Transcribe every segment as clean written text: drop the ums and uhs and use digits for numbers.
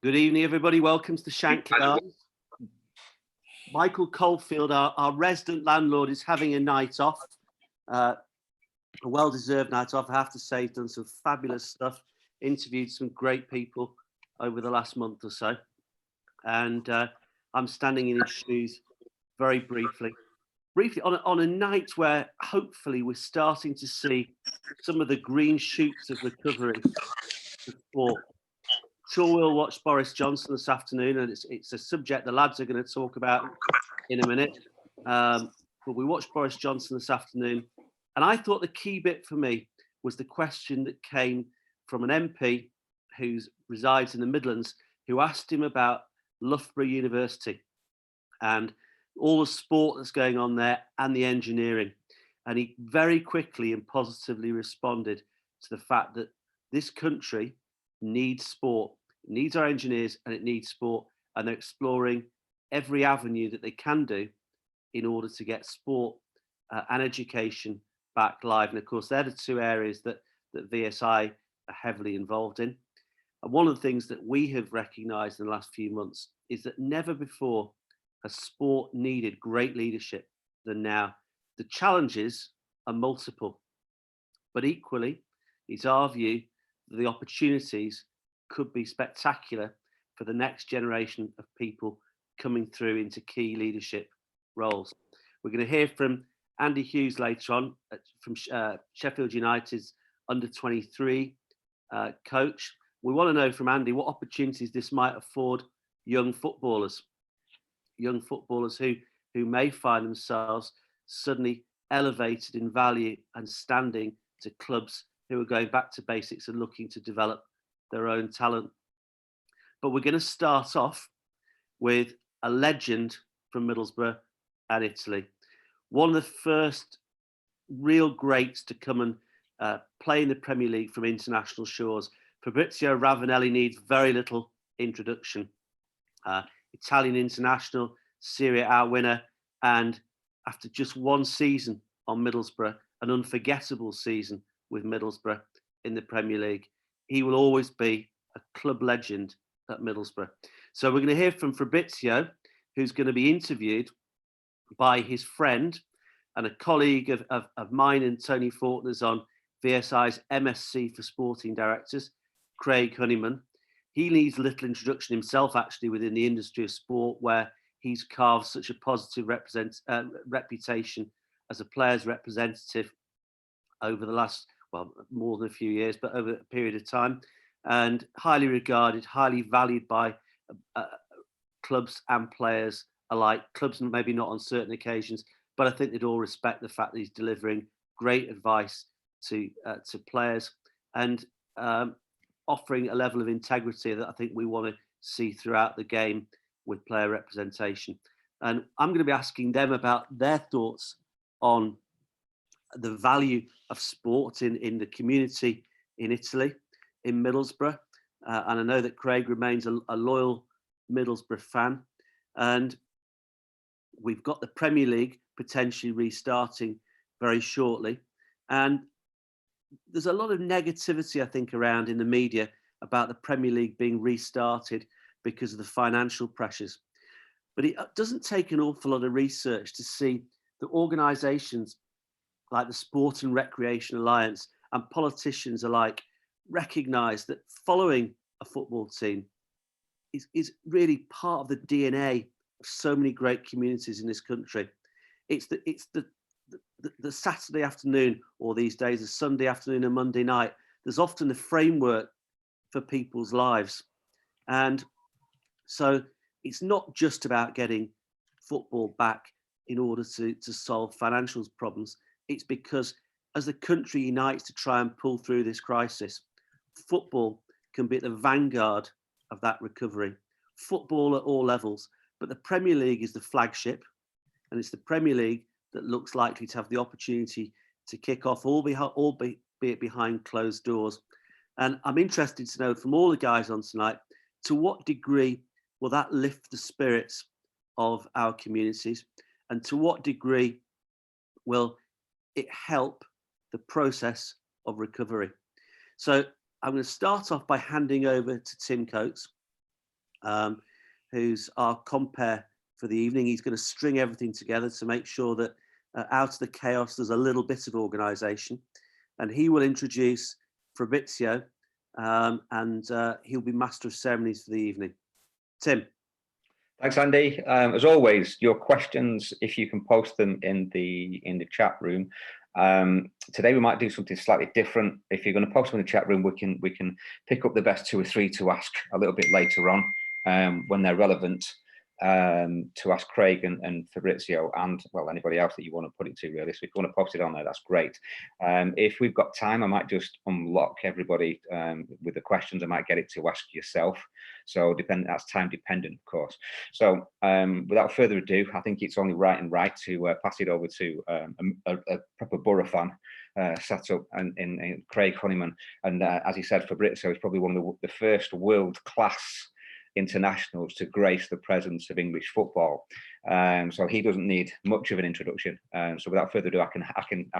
Good evening, everybody. Welcome to Shankly Arms. Michael Caulfield, our resident landlord, is having a night off, a well-deserved night off. I have to say, he's done some fabulous stuff, interviewed some great people over the last month or so. And I'm standing in his shoes very briefly. Briefly, on a night where hopefully we're starting to see some of the green shoots of recovery for sport. Sure, we'll watch Boris Johnson this afternoon, and it's a subject the lads are going to talk about in a minute. But we watched Boris Johnson this afternoon, and I thought the key bit for me was the question that came from an MP who resides in the Midlands, who asked him about Loughborough University and all the sport that's going on there and the engineering. And he very quickly and positively responded to the fact that this country needs sport. It needs our engineers and it needs sport, and they're exploring every avenue that they can do in order to get sport and education back live. And of course, they're the two areas that VSI are heavily involved in. And one of the things that we have recognised in the last few months is that never before has sport needed great leadership than now. The challenges are multiple, but equally, it's our view that the opportunities could be spectacular for the next generation of people coming through into key leadership roles. We're going to hear from Andy Hughes later on from Sheffield United's under-23 coach. We want to know from Andy what opportunities this might afford young footballers who may find themselves suddenly elevated in value and standing to clubs who are going back to basics and looking to develop their own talent. But we're going to start off with a legend from Middlesbrough and Italy. One of the first real greats to come and play in the Premier League from international shores. Fabrizio Ravanelli needs very little introduction. Italian international, Serie A winner, and after just one season on Middlesbrough, an unforgettable season with Middlesbrough in the Premier League, he will always be a club legend at Middlesbrough. So we're going to hear from Fabrizio, who's going to be interviewed by his friend and a colleague of mine and Tony Fortner's on VSI's MSc for Sporting Directors, Craig Honeyman. He needs little introduction himself, actually, within the industry of sport, where he's carved such a positive reputation as a player's representative over the last, well, more than a few years, but over a period of time, and highly regarded, highly valued by clubs and players alike. Clubs maybe not on certain occasions, but I think they'd all respect the fact that he's delivering great advice to players and offering a level of integrity that I think we want to see throughout the game with player representation. And I'm going to be asking them about their thoughts on the value of sport in the community in Italy, in Middlesbrough. And I know that Craig remains a loyal Middlesbrough fan. And we've got the Premier League potentially restarting very shortly. And there's a lot of negativity, I think, around in the media about the Premier League being restarted because of the financial pressures. But it doesn't take an awful lot of research to see that organisations like the Sport and Recreation Alliance and politicians alike recognise that following a football team is really part of the DNA of so many great communities in this country. It's the Saturday afternoon, or these days a Sunday afternoon and Monday night. There's often a framework for people's lives. And so it's not just about getting football back in order to solve financial problems. It's because as the country unites to try and pull through this crisis, football can be at the vanguard of that recovery. Football at all levels, but the Premier League is the flagship, and it's the Premier League that looks likely to have the opportunity to kick off, albeit behind closed doors. And I'm interested to know from all the guys on tonight, to what degree will that lift the spirits of our communities, and to what degree will it help the process of recovery? So I'm going to start off by handing over to Tim Coates, who's our compere for the evening. He's going to string everything together to make sure that out of the chaos, there's a little bit of organisation. And he will introduce Fabrizio, and he'll be master of ceremonies for the evening. Tim. Thanks, Andy. As always, your questions, if you can post them in the chat room. Today we might do something slightly different. If you're going to post them in the chat room, we can pick up the best 2 or 3 to ask a little bit later on, when they're relevant, to ask Craig and Fabrizio, and well, anybody else that you want to put it to, really. So if you want to post it on there, that's great. If we've got time, I might just unlock everybody with the questions. I might get it to ask yourself. So that's time dependent, of course. So without further ado, I think it's only right to pass it over to a proper Borough fan sat up in Craig Honeyman. And as he said, Fabrizio is probably one of the first world-class internationals to grace the presence of English football, so he doesn't need much of an introduction. So without further ado, I can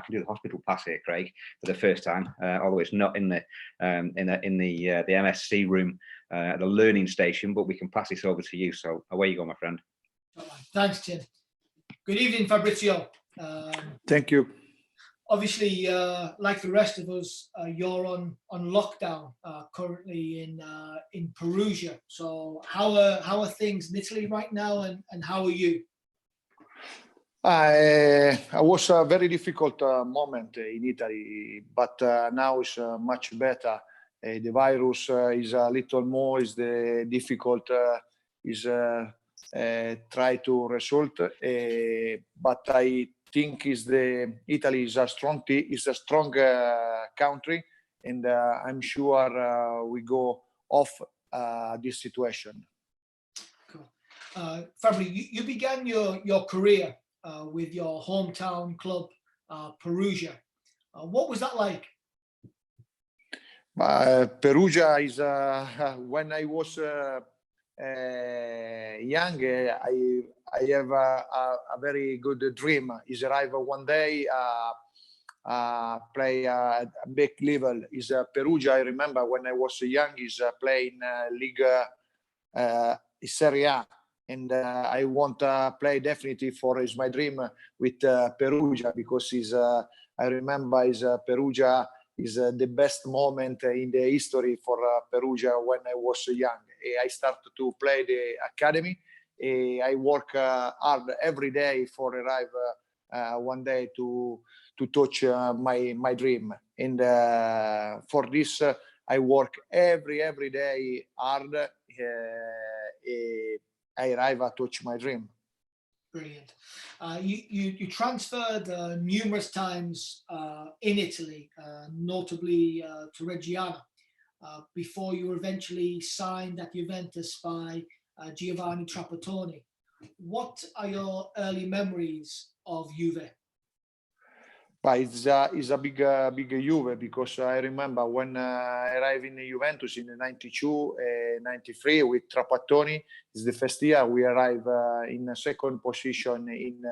do the hospital pass here, Craig, for the first time. Although it's not in the MSC room, the learning station, but we can pass this over to you. So away you go, my friend. Thanks, Tim. Good evening, Fabrizio. Thank you. Obviously, like the rest of us, you're on lockdown currently in Perugia. So how are things in Italy right now, and how are you? I was a very difficult moment in Italy, but now it's much better. The virus is a little more difficult is try to resolve, but I think Italy is a strong country, and I'm sure we go off this situation. Cool. Fabri, you began your career with your hometown club, Perugia. What was that like? Perugia is when I was young, I have a very good dream. Is arrive one day, play a big level. Is Perugia? I remember when I was young, is playing League Serie A, and I want to play definitely for is my dream with Perugia, because I remember Perugia is the best moment in the history for Perugia when I was young. I started to play the academy. I work hard every day for arrive one day to touch my dream. And for this, I work every day hard. I arrive to touch my dream. Brilliant. You transferred numerous times in Italy, notably to Reggiana, before you were eventually signed at Juventus by Giovanni Trapattoni. What are your early memories of Juve? But it's a big Juve, because I remember when I arrived in Juventus in 92, 93 with Trapattoni. It's the first year we arrived in a second position in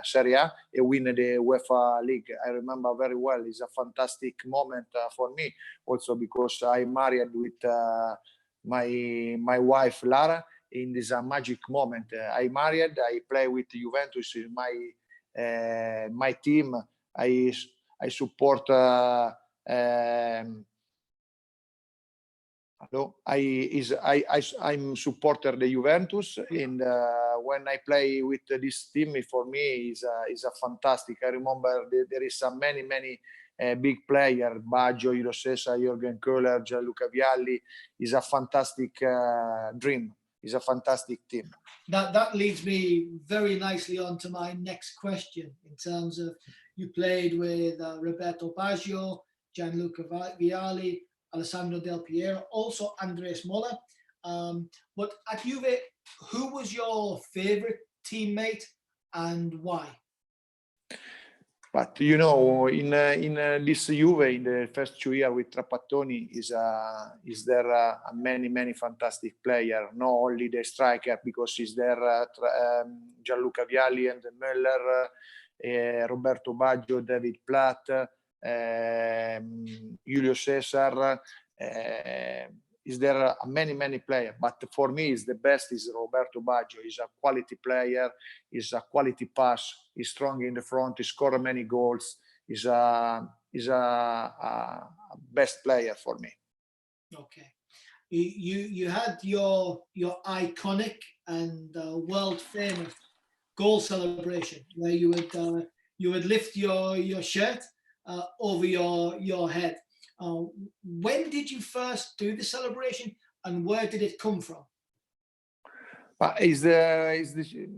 Serie A and win the UEFA League. I remember very well. It's a fantastic moment for me, also because I married with my wife Lara. In this magic moment, I married. I play with Juventus in my team. I support I'm supporter the Juventus, and when I play with this team, for me is a fantastic. I remember there is many big player: Baggio, Julio Cesar, Jürgen Köhler, Gianluca Vialli. Is a fantastic dream. Is a fantastic team. That leads me very nicely on to my next question, in terms of you played with Roberto Baggio, Gianluca Vialli, Alessandro Del Piero, also Andres Mola. But at Juve, who was your favorite teammate and why? But you know, in this Juve, in the first 2 years with Trapattoni, is there many fantastic players. Not only the striker, because is there Gianluca Vialli and Müller, Roberto Baggio, David Platt, Julio Cesar, is there many players, but for me, is the best is Roberto Baggio. He's a quality player. He's a quality pass. He's strong in the front. He scored many goals. He's a best player for me. Okay. You had your iconic and world famous goal celebration where you would lift your shirt over your head. When did you first do the celebration, and where did it come from?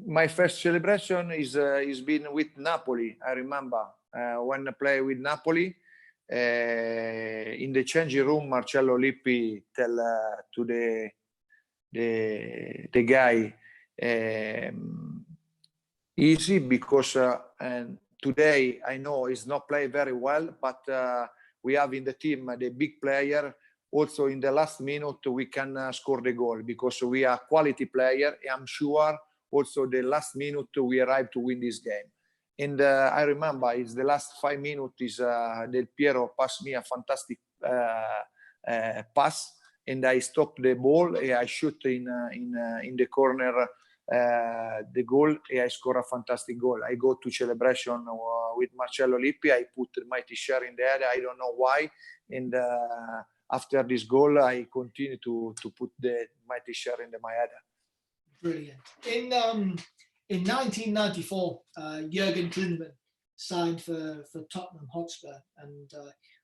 My first celebration is been with Napoli. I remember when I play with Napoli. In the changing room, Marcello Lippi tell to the guy, easy, because and today I know he's not play very well, but we have in the team the big player. Also in the last minute we can score the goal because we are quality player. I'm sure also the last minute we arrive to win this game. And I remember it's the last 5 minutes is Del Piero passed me a fantastic pass, and I stopped the ball and I shoot in the corner the goal, and I score a fantastic goal. I go to celebration with Marcello Lippi. I put my t-shirt in the air. I don't know why. And after this goal, I continue to put my t-shirt in my head. Brilliant. In 1994, Jurgen Klinsmann signed for Tottenham Hotspur and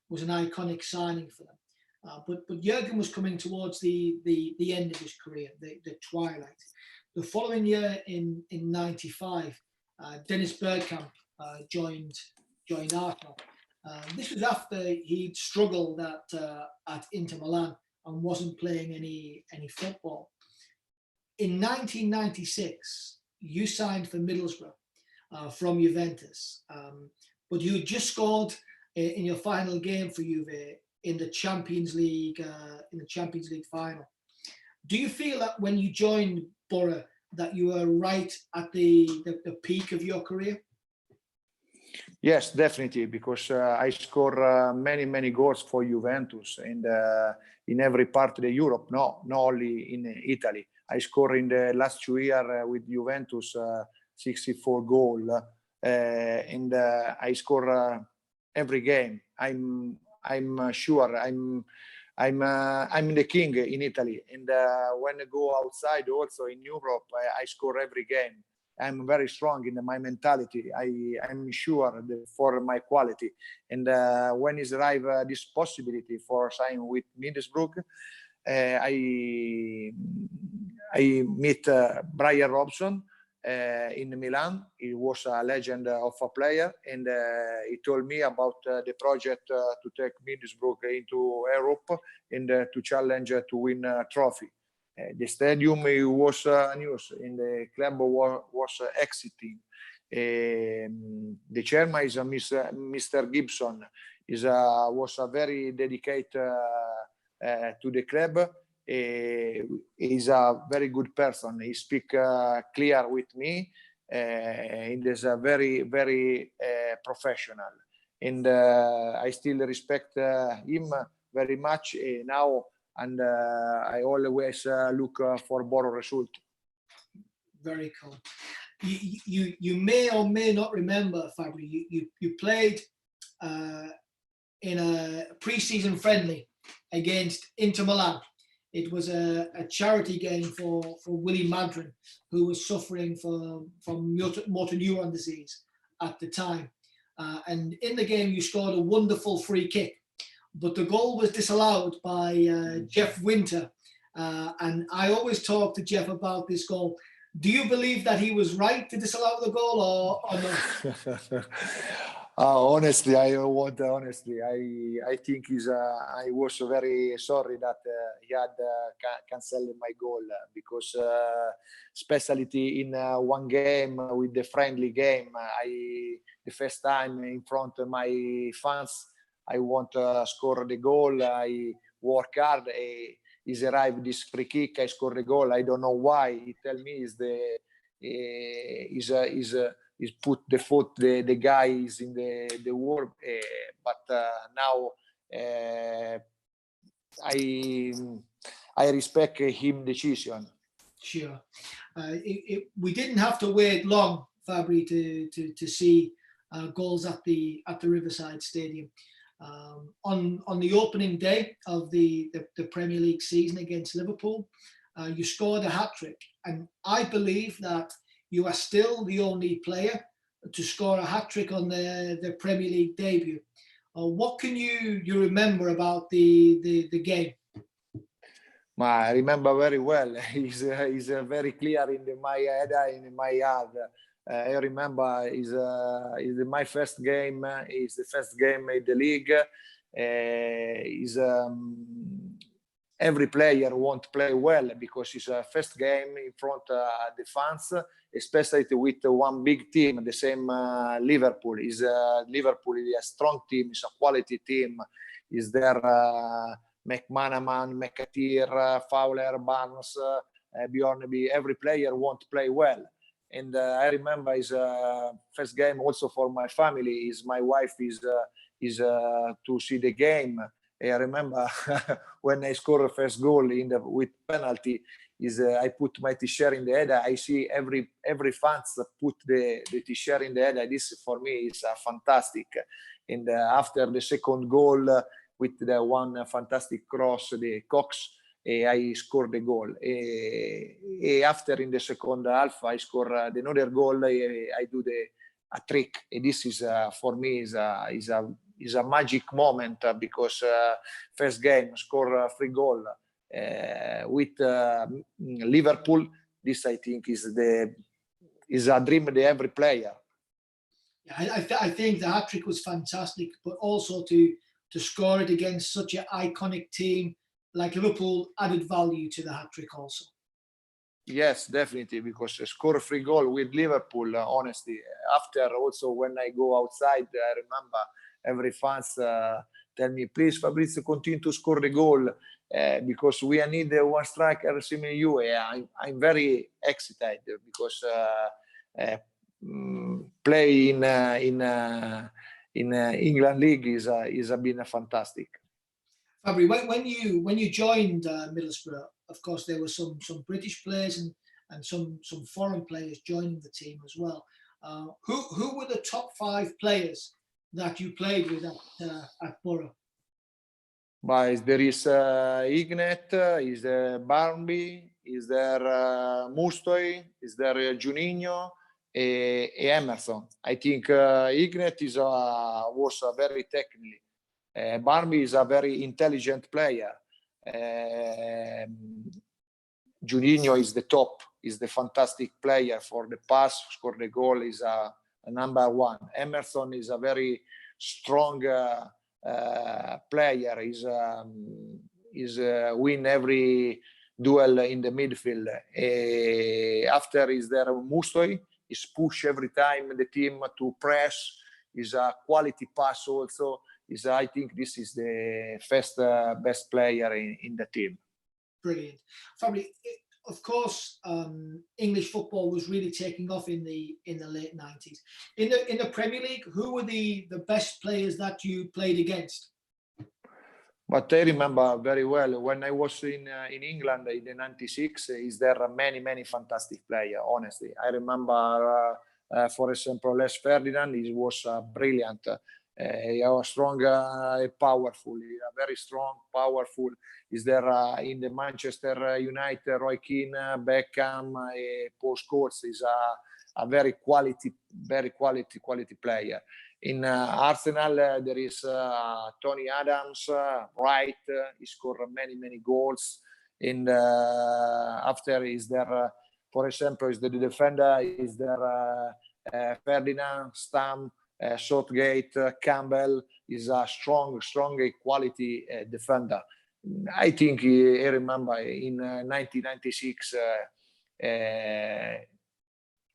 was an iconic signing for them. But Jurgen was coming towards the end of his career, the twilight. The following year, in 95, Dennis Bergkamp joined Arsenal. This was after he'd struggled at Inter Milan and wasn't playing any football. In 1996, you signed for Middlesbrough from Juventus, but you had just scored in your final game for Juve in the Champions League final. Do you feel that when you joined Borough that you were right at the peak of your career? Yes, definitely, because I score many goals for Juventus and in every part of Europe, not only in Italy. I score in the last 2 years with Juventus 64 goals, and I score every game. I'm sure I'm the king in Italy, and when I go outside, also in Europe, I score every game. I'm very strong in my mentality. I'm sure for my quality. And when is arrive this possibility for signing with Middlesbrough, I meet Brian Robson in Milan. He was a legend of a player, and he told me about the project to take Middlesbrough into Europe and to challenge to win a trophy. The stadium was news, and the club was exiting. The chairman is Mr. Gibson. Was a very dedicated to the club. He's a very good person. He speaks clear with me, and is a very professional. And I still respect him very much now. And I always look for better result. Very cool. You may or may not remember, Fabri, you played in a pre-season friendly against Inter Milan. It was a charity game for Willie Madron, who was suffering from motor neuron disease at the time. And in the game, you scored a wonderful free kick. But the goal was disallowed by Jeff Winter. And I always talk to Jeff about this goal. Do you believe that he was right to disallow the goal or not? Honestly, I think I was very sorry that he had cancelled my goal because especially in one game with the friendly game, the first time in front of my fans, I want to score the goal. I work hard. He's arrived this free kick. I score the goal. I don't know why. He tell me is put the foot. The guy is in the world. But now I respect him decision. Sure. We didn't have to wait long, Fabri, to see goals at the Riverside Stadium. On the opening day of the Premier League season against Liverpool, you scored a hat-trick, and I believe that you are still the only player to score a hat-trick on the Premier League debut. What can you remember about the game? I remember very well. It's very clear in my head, in my heart. I remember is my first game. Is the first game in the league. Every player want to play well because it's a first game in front of the fans, especially with one big team, the same Liverpool. Liverpool is a strong team, it's a quality team. Is there McManaman, McAteer, Fowler, Barnes, Bjorneby? Every player want to play well. And I remember his first game also for my family. Is my wife is to see the game. I remember when I scored the first goal with penalty. I put my t-shirt in the head. I see every fans put the t-shirt in the head. This for me is fantastic. And after the second goal with the one fantastic cross, the Cox, I scored the goal. After in the second half, I scored another goal. I do a trick. And this is for me is a magic moment because first game score 3 goals with Liverpool. This I think is a dream of every player. Yeah, I think the hat-trick was fantastic, but also to score it against such an iconic team like Liverpool added value to the hat-trick also. Yes, definitely, because score 3 goals with Liverpool, honestly. After also when I go outside, I remember every fans tell me, please, Fabrizio, continue to score the goal because we need one striker similar to you. I'm very excited because play in England League is been fantastic. Fabri, when you joined Middlesbrough, of course there were some British players and some foreign players joining the team as well. Who were the top 5 players that you played with at Borough? But there is Ignet, is there Barnby, is there Mustoy, is there Juninho, Emerson. I think Ignet was very technical. Barnby is a very intelligent player. Juninho is the top, is the fantastic player for the pass, score the goal, is a number 1. Emerson is a very strong player, is win every duel in the midfield. After is there Mustoy, is push every time the team to press, is a quality pass also. I think this is the first best player in the team. Brilliant. Fabri, of course, English football was really taking off in the late 90s. In the Premier League, who were the best players that you played against? But I remember very well when I was in England in the 96. Is there many fantastic players? Honestly, I remember, for example, Les Ferdinand. He was brilliant. He was strong, powerful. Very strong, powerful. Is there in the Manchester United, Roy Keane, Beckham, Paul Scholes is a very quality player. In Arsenal, there is Tony Adams, Wright. He scored many goals. And after is there, for example, is the defender. Is there Ferdinand, Stam, Southgate, Campbell is a strong quality defender. I think I remember in 1996.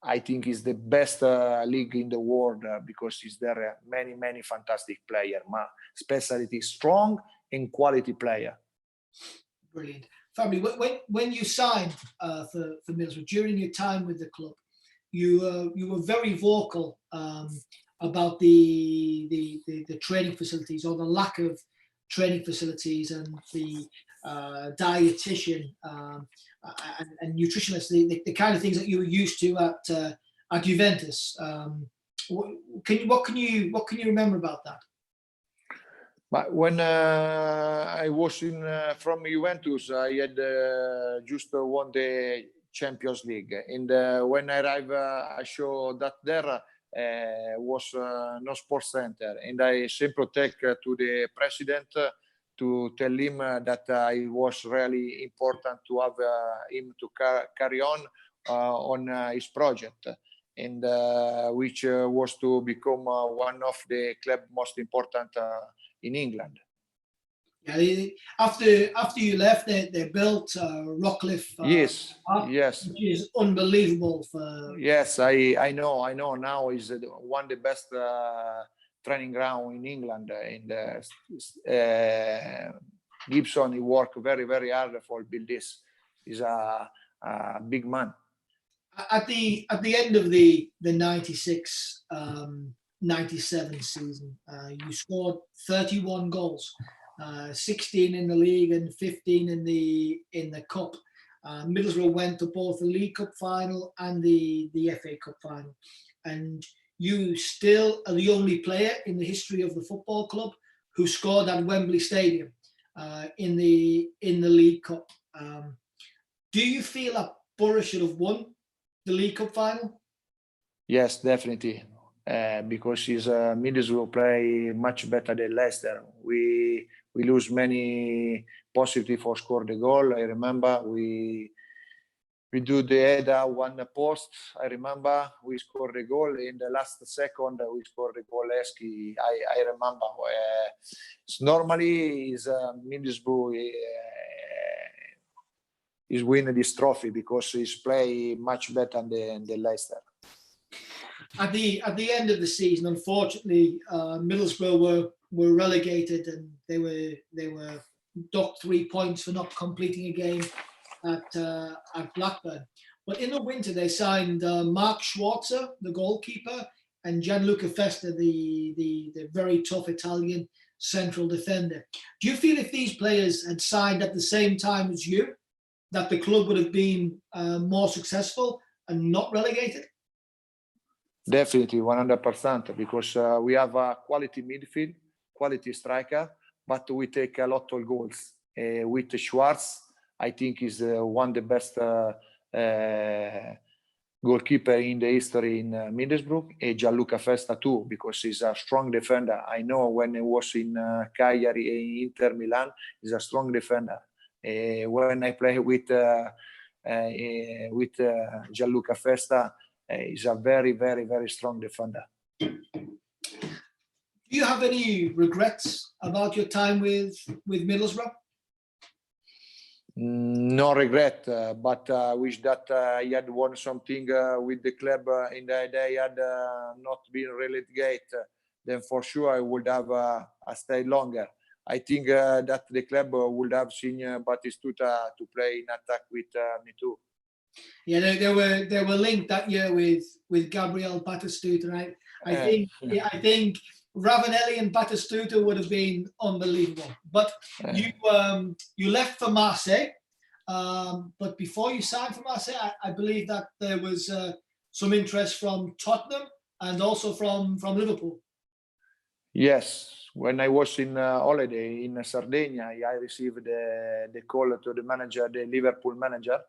I think is the best league in the world because is there many fantastic players. My specialty is strong and quality player. Brilliant, Fabri. When you signed for Middlesbrough during your time with the club, you were very vocal about the training facilities or the lack of training facilities and the dietitian, and nutritionist, the kind of things that you were used to at Juventus. What can you remember about that? But when I was from Juventus, I had just won the Champions League, and when I arrived, I showed that there was no sports center, and I simply take to the president to tell him that it was really important to have him to carry on his project, and which was to become one of the club most important in England. Yeah, after you left, they built Rockcliffe. Yes, Park, yes, which is unbelievable. yes. I know. Now is one of the best training ground in England. In Gibson, he worked very, very hard for build this. He's a big man. At the end of the 96, 97 season, you scored 31 goals, 16 in the league and 15 in the cup. Middlesbrough went to both the League Cup final and the FA Cup final, and you still are the only player in the history of the football club who scored at Wembley Stadium in the League Cup. Do you feel that Borough should have won the League Cup final? Yes, definitely. Because Middlesbrough play much better than Leicester. We lose many positive for score the goal. I remember we do the header one post. I remember we scored the goal in the last second. We scored the goal. Eski. I remember. Normally is Middlesbrough is winning this trophy because he's play much better than Leicester. At the end of the season, unfortunately, Middlesbrough were relegated, and they were docked 3 points for not completing a game at Blackburn. But in the winter, they signed Mark Schwarzer, the goalkeeper, and Gianluca Festa, the very tough Italian central defender. Do you feel if these players had signed at the same time as you, that the club would have been more successful and not relegated? Definitely, 100%, because we have a quality midfield, quality striker, but we take a lot of goals. With Schwartz, I think is one of the best goalkeeper in the history in Middlesbrough, and Gianluca Festa too, because he's a strong defender. I know when he was in Cagliari and Inter Milan, he's a strong defender. When I play with Gianluca Festa, he's a very, very, very strong defender. Do you have any regrets about your time with Middlesbrough? No regret, but I wish that I had won something with the club in the day had not been relegated. Then for sure I would have stayed longer. I think that the club would have seen Batistuta to play in attack with me too. Yeah, they were linked that year with Gabriel Batistuta, right? I think Ravanelli and Batistuta would have been unbelievable. But you left for Marseille, but before you signed for Marseille, I believe that there was some interest from Tottenham and also from Liverpool. Yes, when I was in holiday in Sardinia, I received the call to the manager, the Liverpool manager,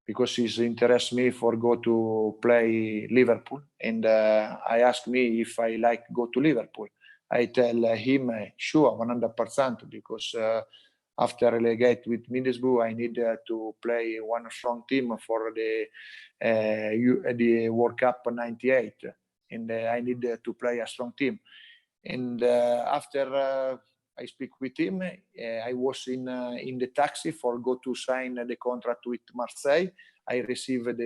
because he's interested me for go to play Liverpool, and I asked me if I like go to Liverpool. I tell him sure, 100%, because after relegate with Middlesbrough, I need to play one strong team for the World Cup '98, and I need to play a strong team. And after I speak with him, I was in the taxi for go to sign the contract with Marseille. I received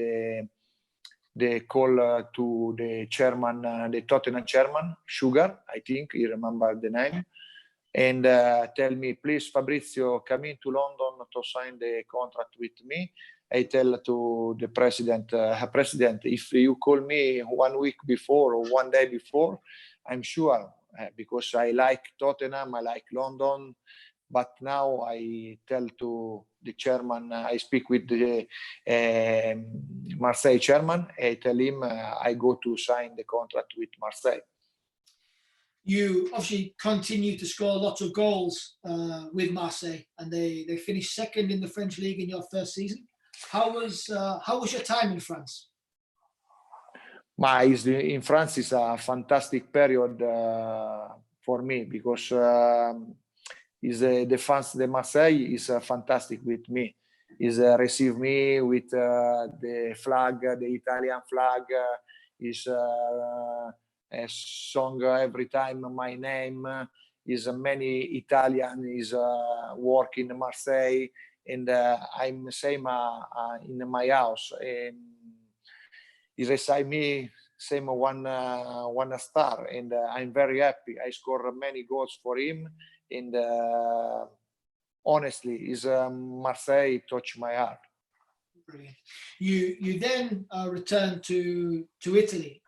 the call to the chairman, the Tottenham chairman, Sugar, I think he remember the name, and tell me, please, Fabrizio, come into London to sign the contract with me. I tell to the president, if you call me 1 week before or 1 day before, I'm sure, because I like Tottenham, I like London, But now I tell to the chairman, I speak with the Marseille chairman. I tell him I go to sign the contract with Marseille. You obviously continue to score lots of goals with Marseille, and they finished second in the French league in your first season. How was your time in France? In France is a fantastic period for me because the Marseille is fantastic with me. Is receive me with the flag, the Italian flag. Is a song every time my name. Is many Italian is work in Marseille, and I'm same in my house. He received me same one star, and I'm very happy. I score many goals for him, and honestly, is Marseille touch my heart. Brilliant. You then returned to Italy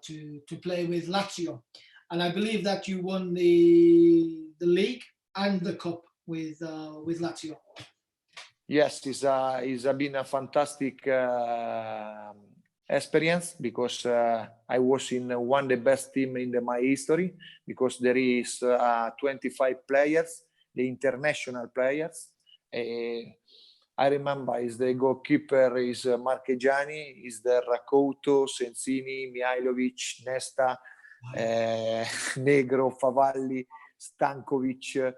to play with Lazio, and I believe that you won the league and the cup with Lazio. Yes, it's been a fantastic experience because I was in one of the best team in my history because there is 25 players, the international players. I remember is the goalkeeper is Marchegiani, is the Rakoto, Sensini, Mihailovic, Nesta, Negro, Favalli, Stankovic,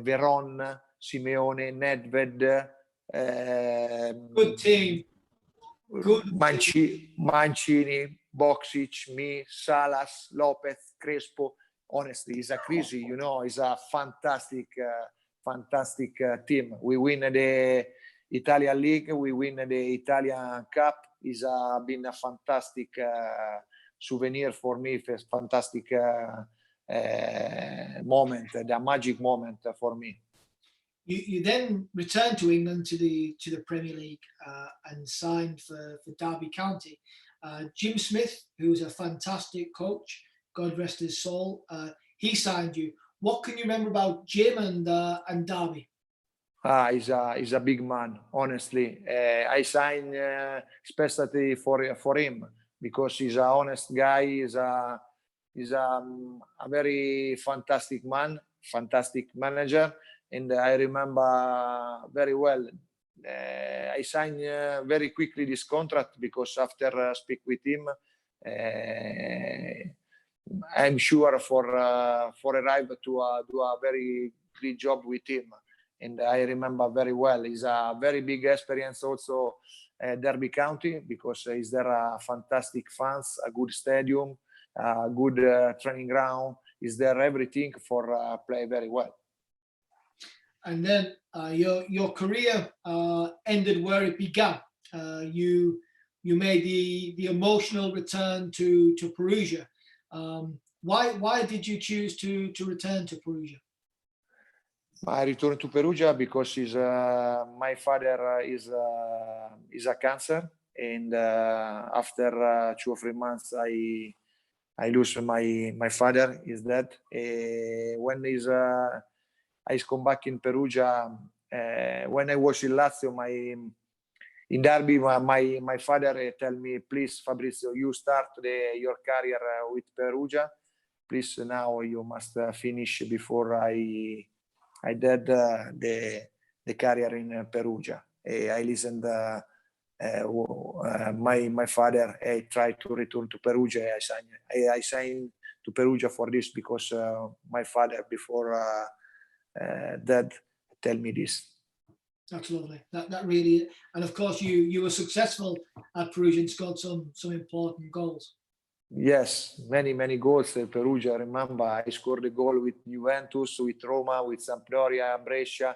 Veron, Simeone, Nedved. Good team. Good Mancini, Boksic, me, Salas, Lopez, Crespo. Honestly, it's a crazy, you know, it's a fantastic team. We win the Italian League, we win the Italian Cup. It's been a fantastic souvenir for me, fantastic moment, the magic moment for me. You then returned to England to the Premier League and signed for Derby County. Jim Smith, who's a fantastic coach, God rest his soul, he signed you. What can you remember about Jim and Derby? He's a big man, honestly. I signed especially for him because he's an honest guy. He's a very fantastic man, fantastic manager. And I remember very well. I signed very quickly this contract because after speak with him, I'm sure for arrive to do a very great job with him. And I remember very well. It's a very big experience also Derby County because is there a fantastic fans, a good stadium, a good training ground. Is there everything for play very well. And then your career ended where it began. You made the emotional return to Perugia. Why did you choose to return to Perugia? I returned to Perugia because my father is a cancer, and after 2 or 3 months I lose my father is dead. When I come back in Perugia, when I was in Lazio, in Derby, my father tell me, please, Fabrizio, you start your career with Perugia. Please, now you must finish before I did the career in Perugia. I listened my father. I tried to return to Perugia. I signed to Perugia for this because my father before dad tell me this. That's lovely. That really, and of course you were successful at Perugia and scored some important goals. Yes, many goals at Perugia. I remember I scored a goal with Juventus, with Roma, with Sampdoria, Brescia.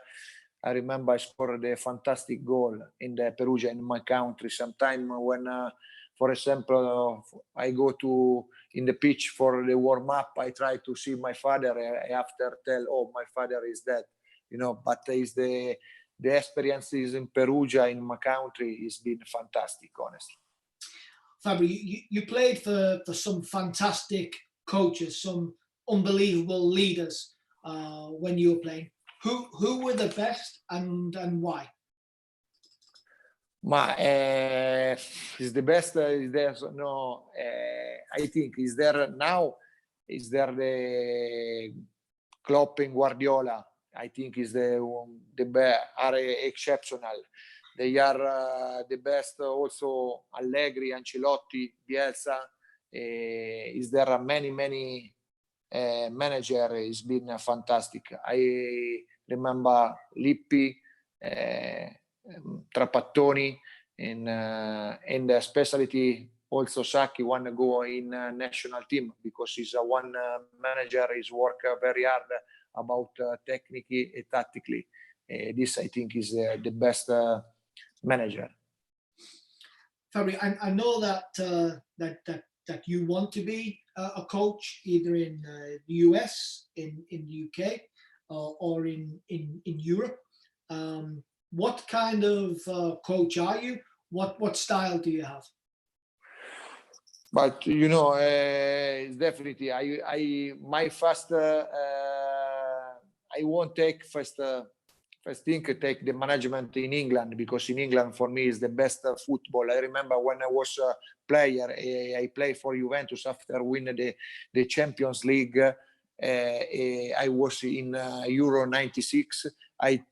I remember I scored a fantastic goal in the Perugia in my country. Sometime when, for example, I go to in the pitch for the warm up, I try to see my father. After tell, oh, my father is dead, you know. But is the experiences in Perugia in my country has been fantastic, honestly. Fabri, you played for some fantastic coaches, some unbelievable leaders when you were playing. Who were the best and why? Ma is the best? Is there no? I think is there now? Is there the Klopp and Guardiola? I think is are exceptional. They are the best. Also Allegri, Ancelotti, Bielsa. Is there are many manager has been fantastic. I remember Lippi, Trapattoni, and especially also Sacchi want to go in national team because he's a one manager. He's work very hard about technically and tactically. This I think is the best manager. Fabri, I know that you want to be a coach either in the US, in the UK, or in Europe. What kind of coach are you? What style do you have? But you know, definitely, I my first, I won't take first thing take the management in England because in England for me is the best football. I remember when I was a player, I played for Juventus after winning the Champions League. I was in Euro '96. I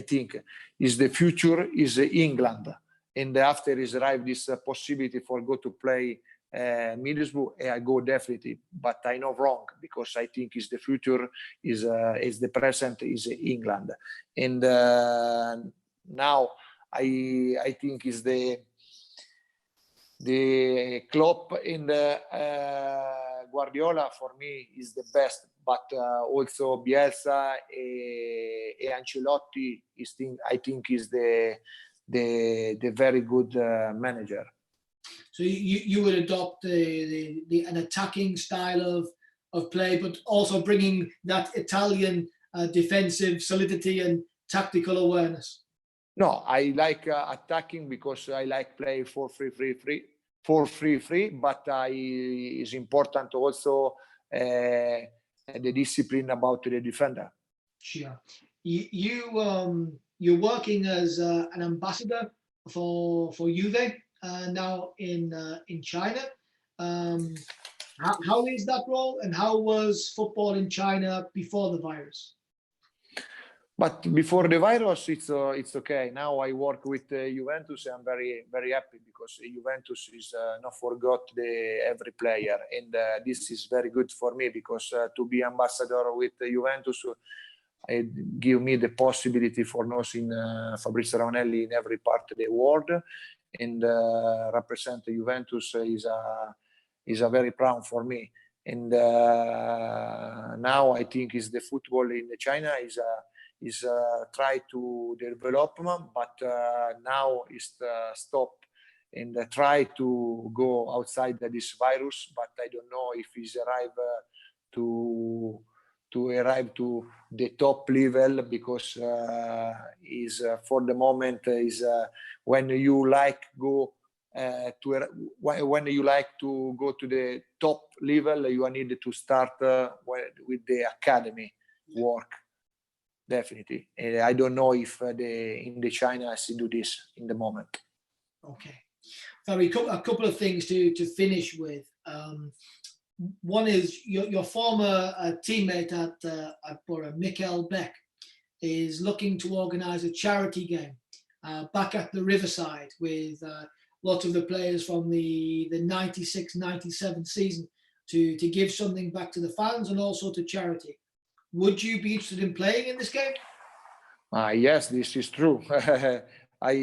think is the future is England. And after is arrived this possibility for go to play Middlesbrough, I go definitely. But I know wrong because I think is the future is the present is England. And now I think is the Klopp and Guardiola for me is the best. But also Bielsa and Ancelotti I think is the very good manager. So you would adopt an attacking style of play, but also bringing that Italian defensive solidity and tactical awareness. No, I like attacking because I like play 4-3-3, but is important also the discipline about the defender. Sure. You're working as an ambassador for Juve now in China. How is that role, and how was football in China before the virus? But before the virus, it's okay. Now I work with Juventus. I'm very happy because Juventus is not forgot every player, and this is very good for me because to be ambassador with Juventus. It give me the possibility for knowing Fabrizio Ravanelli in every part of the world, and represent Juventus is a very proud for me. And now I think is the football in China is try to development, but now is stop and try to go outside this virus. But I don't know if he's arrive to arrive to the top level because is for the moment is when you like go when you like to go to the top level, you need to start with the academy work. Definitely. I don't know if in the China has to do this in the moment. Okay. Fabri, a couple of things to finish with. One is your former teammate at Borough, Mikkel Beck, is looking to organise a charity game back at the Riverside with lots of the players from the 96-97 season to give something back to the fans and also to charity. Would you be interested in playing in this game? Yes, this is true. I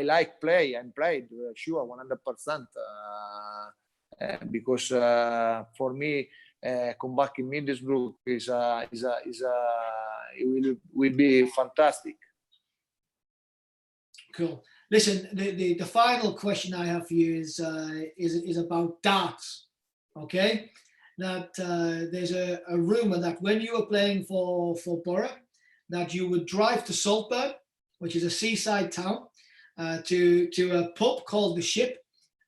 like play and played sure 100%. Because for me, come back in Middlesbrough it will be fantastic. Cool. Listen, the final question I have for you is about darts. Okay, that there's a rumor that when you were playing for Borough, that you would drive to Saltburn, which is a seaside town, to a pub called the Ship,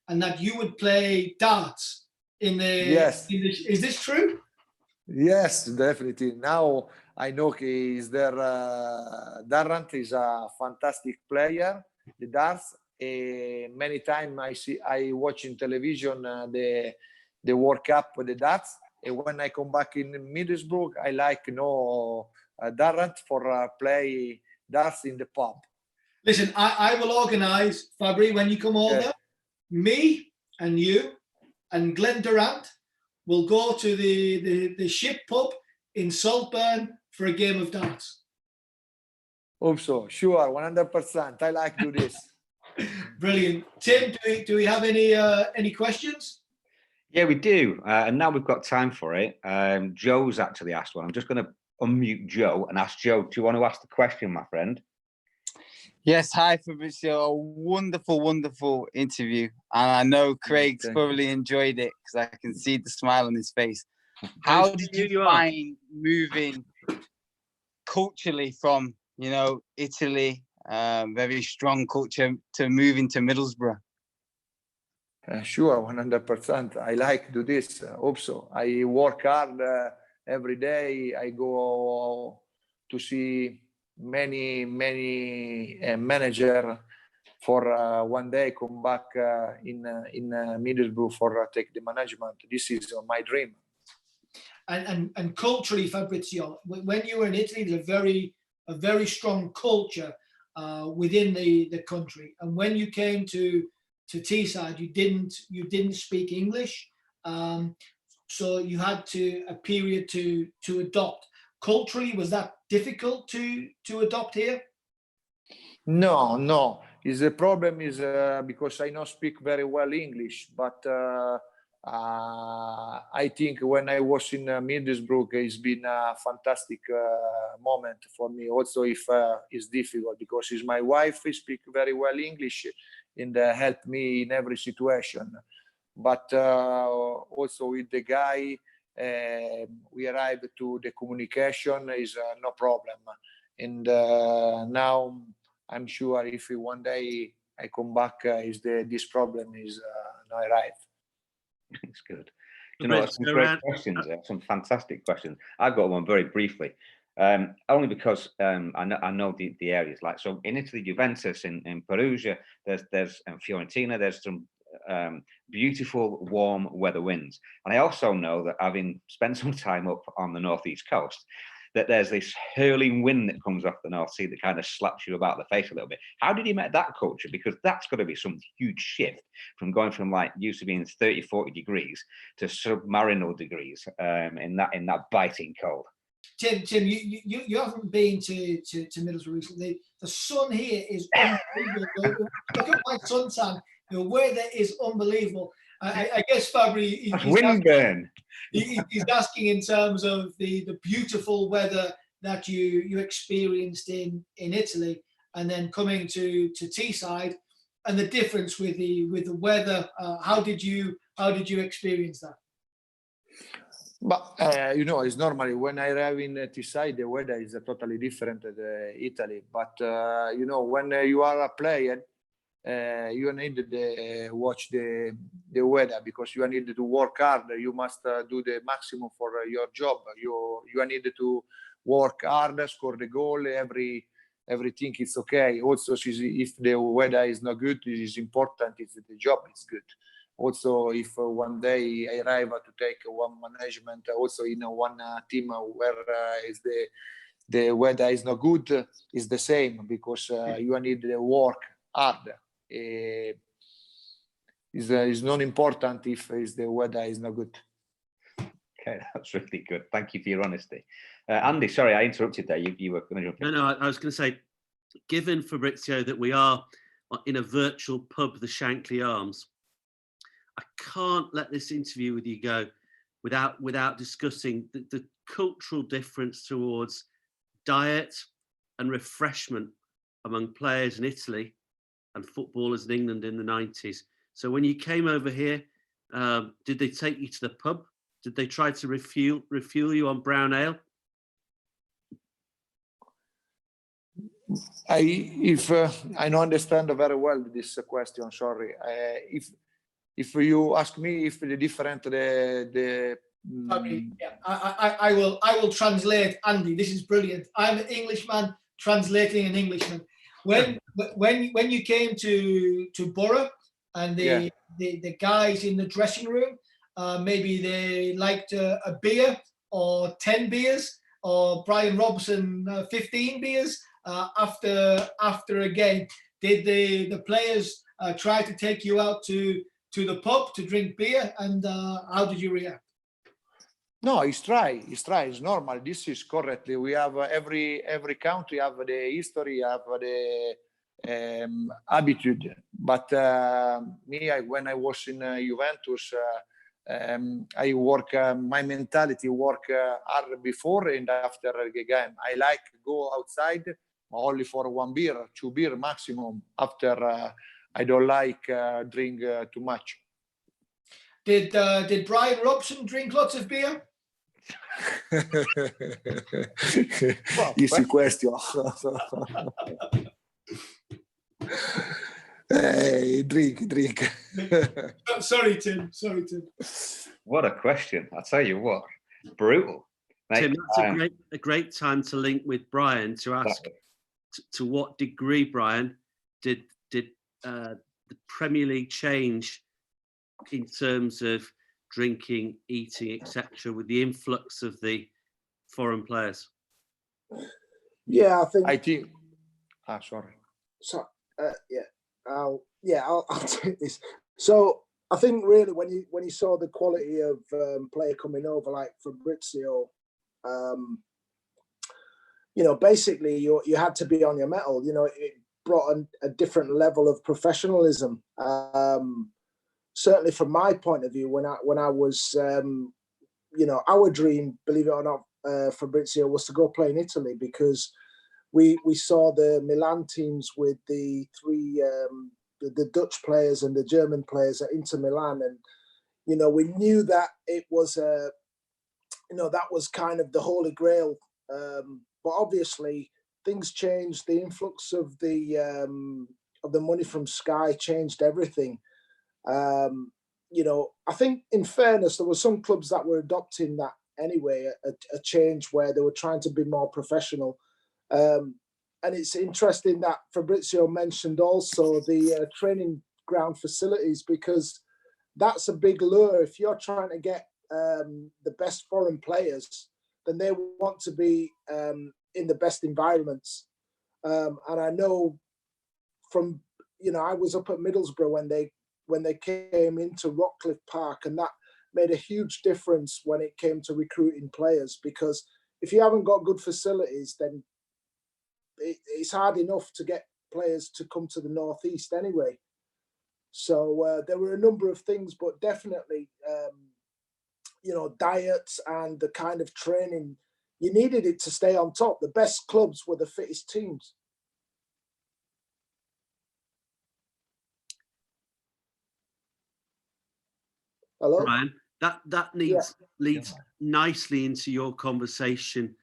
and that you would play darts in the. Yes. Is this true? Yes, definitely. Now I know he is there. Darrant is a fantastic player, the darts. Many times I watch in television the World Cup with the darts. And when I come back in Middlesbrough, I like Darrant for play darts in the pub. Listen, I will organise, Fabri, when you come over, me and you and Glenn Durant will go to the Ship Pub in Saltburn for a game of darts. Hope so. Sure, 100%. I like do this. Brilliant. Tim, do we have any questions? Yeah, we do. And now we've got time for it. Joe's actually asked one. I'm just going to unmute Joe and ask Joe, do you want to ask the question, my friend? Yes, hi Fabrizio. A wonderful, wonderful interview. And I know Craig's thoroughly enjoyed it because I can see the smile on his face. How did you find moving culturally from, Italy, very strong culture, to moving to Middlesbrough? Sure, 100%. I like do this. Hope so. I work hard every day. I go to see many manager for one day. Come back in Middlesbrough for take the management. This is my dream. And culturally, Fabrizio, when you were in Italy, there's a very strong culture within the country. And when you came to Teesside, you didn't speak English, so you had a period to adopt. Culturally, was that difficult to adopt here? No. The problem is because I don't speak very well English, but I think when I was in Middlesbrough, it's been a fantastic moment for me. Also, if it's difficult because it's my wife, who speak very well English and help me in every situation. But also with the guy, we arrived to the communication is no problem. And now I'm sure if one day I come back, this problem is not arrived. It's good. You know, some great questions, some fantastic questions. I've got one very briefly, only because I know the areas. Like, so in Italy, Juventus, in Perugia, there's Fiorentina, there's some beautiful warm weather winds. And I also know that, having spent some time up on the northeast coast, that there's this hurling wind that comes off the North Sea that kind of slaps you about the face a little bit. How did you make that culture? Because that's got to be some huge shift from going from like used to being 30, 40 degrees to submarinal degrees in that biting cold. Tim, you haven't been to Middlesbrough recently. The sun here is unbelievable. Look at my suntan. The weather is unbelievable. I guess Fabri, he's asking in terms of the beautiful weather that you experienced in Italy, and then coming to Teesside, and the difference with the weather. How did you experience that? But it's normally when I arrive in Teesside, the weather is totally different than Italy. But when you are a player, you need to watch the weather, because you need to work hard. You must do the maximum for your job. You need to work hard, score the goal. Everything is okay. Also, if the weather is not good, it is important if the job is good. Also, if one day I arrive to take one management, also in one team where is the weather is not good, is the same, because you need to work hard. Is not important if the weather is not good. Okay, that's really good. Thank you for your honesty. Andy, sorry, I interrupted there. You were going to jump in. No, I was going to say, given, Fabrizio, that we are in a virtual pub, the Shankly Arms, I can't let this interview with you go without discussing the cultural difference towards diet and refreshment among players in Italy and footballers in England in the 90s. So when you came over here, did they take you to the pub? Did they try to refuel you on brown ale? I don't understand very well this question. Sorry. If you ask me if the different the Yeah, I will translate. Andy, this is brilliant. I'm an Englishman translating an Englishman. When you came to Borough and the guys in the dressing room, maybe they liked a beer or 10 beers, or Brian Robson 15 beers after a game. Did the players try to take you out to the pub to drink beer, and how did you react? No, it's try. It's normal. This is correctly. We have every country have the history, have the attitude. But when I was in Juventus, I work. My mentality work hard before and after the game. I like go outside only for 1 beer, 2 beer maximum. After I don't like drink too much. Did Brian Robson drink lots of beer? Easy question. Hey, drink. Sorry, Tim. What a question! I tell you what, brutal. Mate, Tim, that's a great time to link with Brian to ask to what degree, Brian, did the Premier League change in terms of drinking, eating, etc., with the influx of the foreign players? Yeah, I think. Sorry. So I'll take this. So I think really when you saw the quality of player coming over like Fabrizio, basically you had to be on your mettle. It brought a different level of professionalism. Certainly from my point of view, when I was, our dream, believe it or not, Fabrizio, was to go play in Italy, because we saw the Milan teams with the three, the Dutch players and the German players at Inter Milan. And, we knew that it was, that was kind of the holy grail. But obviously things changed. The influx of the money from Sky changed everything. I think in fairness, there were some clubs that were adopting that anyway, a change where they were trying to be more professional. And it's interesting that Fabrizio mentioned also the training ground facilities, because that's a big lure. If you're trying to get the best foreign players, then they want to be in the best environments. And I know from, I was up at Middlesbrough when they came into Rockcliffe Park, and that made a huge difference when it came to recruiting players, because if you haven't got good facilities, then it's hard enough to get players to come to the Northeast anyway. So there were a number of things, but definitely, diets and the kind of training, you needed it to stay on top. The best clubs were the fittest teams. Hello? Brian, that leads nicely into your conversation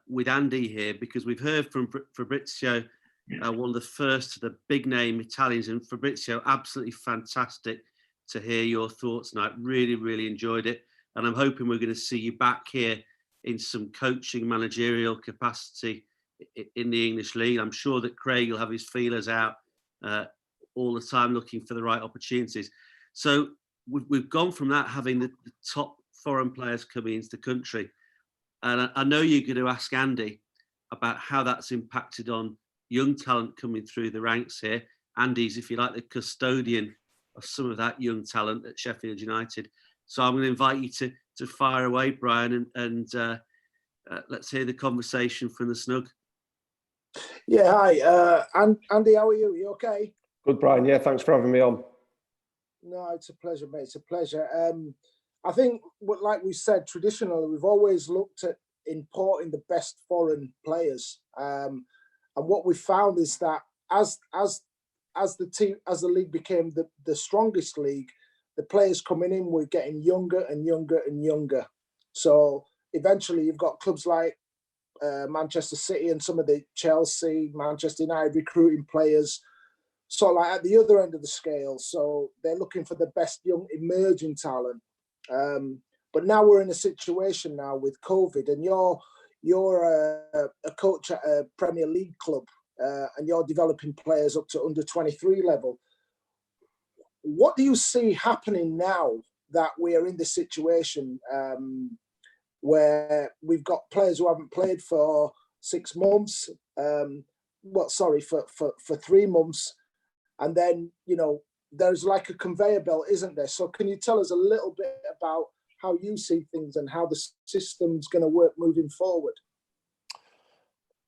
with Andy here, because we've heard from Fabrizio, one of the first of the big name Italians, and Fabrizio, absolutely fantastic to hear your thoughts tonight. Really, really enjoyed it. And I'm hoping we're going to see you back here in some coaching managerial capacity in the English League. I'm sure that Craig will have his feelers out all the time, looking for the right opportunities. So we've gone from that, having the top foreign players coming into the country. And I know you're going to ask Andy about how that's impacted on young talent coming through the ranks here. Andy's, if you like, the custodian of some of that young talent at Sheffield United. So I'm going to invite you to fire away, Brian, and let's hear the conversation from the Snug. Yeah, hi. Andy, how are you? You okay? Good, Brian. Yeah, thanks for having me on. No, it's a pleasure, mate. It's a pleasure. I think, like we said, traditionally, we've always looked at importing the best foreign players. And what we found is that as the league became the strongest league, the players coming in were getting younger and younger and younger. So eventually you've got clubs like Manchester City and some of the Chelsea, Manchester United recruiting players sort of like at the other end of the scale. So they're looking for the best young emerging talent. But now we're in a situation now with COVID, and you're a coach at a Premier League club, and you're developing players up to under 23 level. What do you see happening now that we are in this situation where we've got players who haven't played for 6 months, for 3 months, and then, you know, there's like a conveyor belt, isn't there? So can you tell us a little bit about how you see things and how the system's going to work moving forward?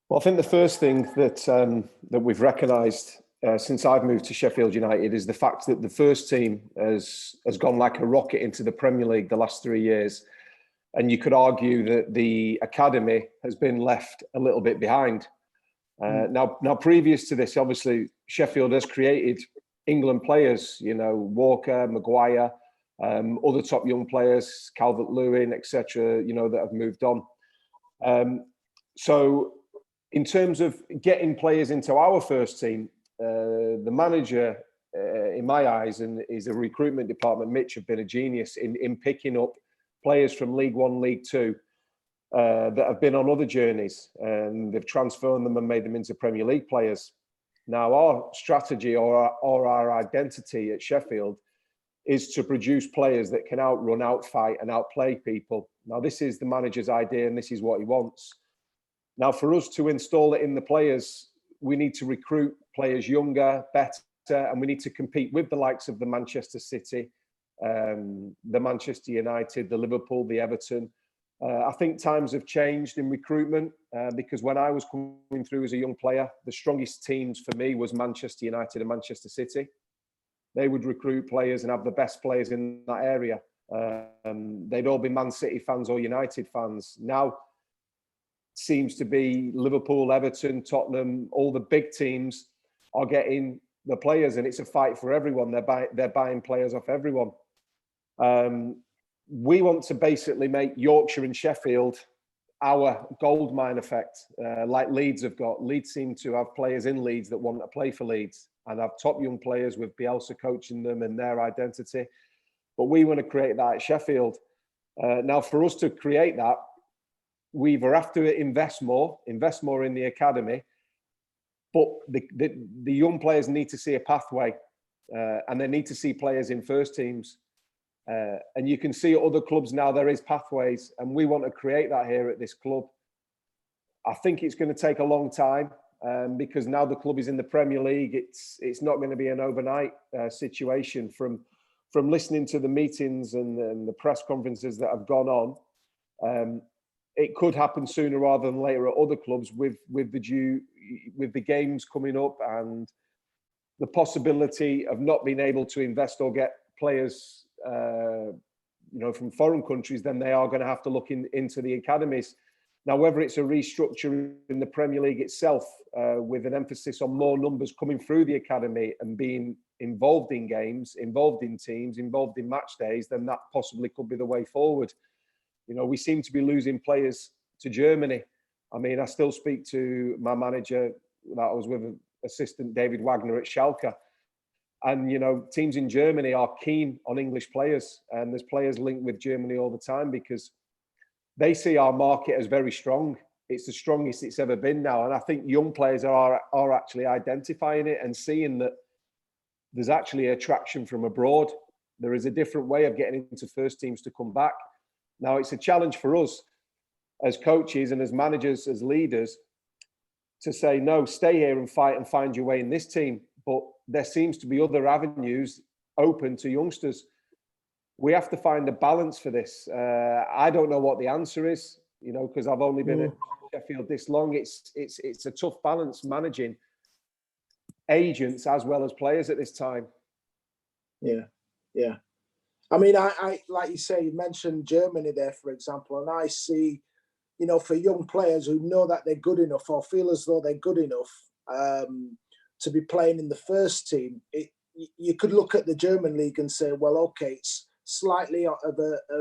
Well, I think the first thing that we've recognised since I've moved to Sheffield United is the fact that the first team has gone like a rocket into the Premier League the last 3 years. And you could argue that the academy has been left a little bit behind. Now, previous to this, obviously, Sheffield has created England players, you know, Walker, Maguire, other top young players, Calvert-Lewin, etc., you know, that have moved on. So in terms of getting players into our first team, the manager, in my eyes, and his recruitment department, Mitch, have been a genius in picking up players from League One, League Two, that have been on other journeys, and they've transformed them and made them into Premier League players. Now, our strategy or our identity at Sheffield is to produce players that can outrun, outfight, and outplay people. Now, this is the manager's idea, and this is what he wants. Now, for us to install it in the players, we need to recruit players younger, better, and we need to compete with the likes of the Manchester City, the Manchester United, the Liverpool, the Everton. I think times have changed in recruitment because when I was coming through as a young player, the strongest teams for me was Manchester United and Manchester City. They would recruit players and have the best players in that area. They'd all be Man City fans or United fans. Now, seems to be Liverpool, Everton, Tottenham, all the big teams are getting the players, and it's a fight for everyone. They're buying players off everyone. We want to basically make Yorkshire and Sheffield our goldmine effect, like Leeds have got. Leeds seem to have players in Leeds that want to play for Leeds and have top young players with Bielsa coaching them and their identity. But we want to create that at Sheffield. Now, for us to create that, we either have to invest more in the academy, but the young players need to see a pathway, and they need to see players in first teams. And you can see at other clubs now there is pathways, and we want to create that here at this club. I think it's going to take a long time because now the club is in the Premier League. It's not going to be an overnight situation. From listening to the meetings and the press conferences that have gone on, it could happen sooner rather than later at other clubs with the games coming up and the possibility of not being able to invest or get players, from foreign countries. Then they are going to have to look into the academies. Now, whether it's a restructure in the Premier League itself, with an emphasis on more numbers coming through the academy and being involved in games, involved in teams, involved in match days, then that possibly could be the way forward. We seem to be losing players to Germany. I mean, I still speak to my manager that I was with, assistant David Wagner at Schalke. And, teams in Germany are keen on English players. And there's players linked with Germany all the time because they see our market as very strong. It's the strongest it's ever been now. And I think young players are actually identifying it and seeing that there's actually attraction from abroad. There is a different way of getting into first teams to come back. Now, it's a challenge for us as coaches and as managers, as leaders, to say, no, stay here and fight and find your way in this team. But there seems to be other avenues open to youngsters. We have to find a balance for this. I don't know what the answer is, because I've only been at Sheffield this long. It's a tough balance managing agents as well as players at this time. Yeah. I mean, I like you say, you mentioned Germany there, for example, and I see, for young players who know that they're good enough or feel as though they're good enough to be playing in the first team, you could look at the German league and say, well, okay, it's slightly of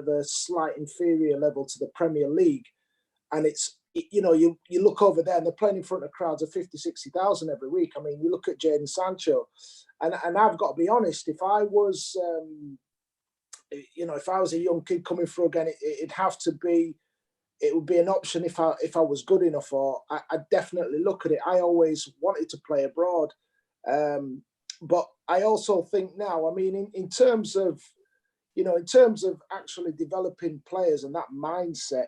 a slight inferior level to the Premier League, and it's you look over there and they're playing in front of crowds of 50, 60,000 every week. I mean, you look at Jadon Sancho, and I've got to be honest, if I was you know, if I was a young kid coming through again, it'd have to be, it would be an option if I was good enough, or I'd definitely look at it. I always wanted to play abroad. But I also think now, I mean, in terms of, you know, in terms of actually developing players and that mindset,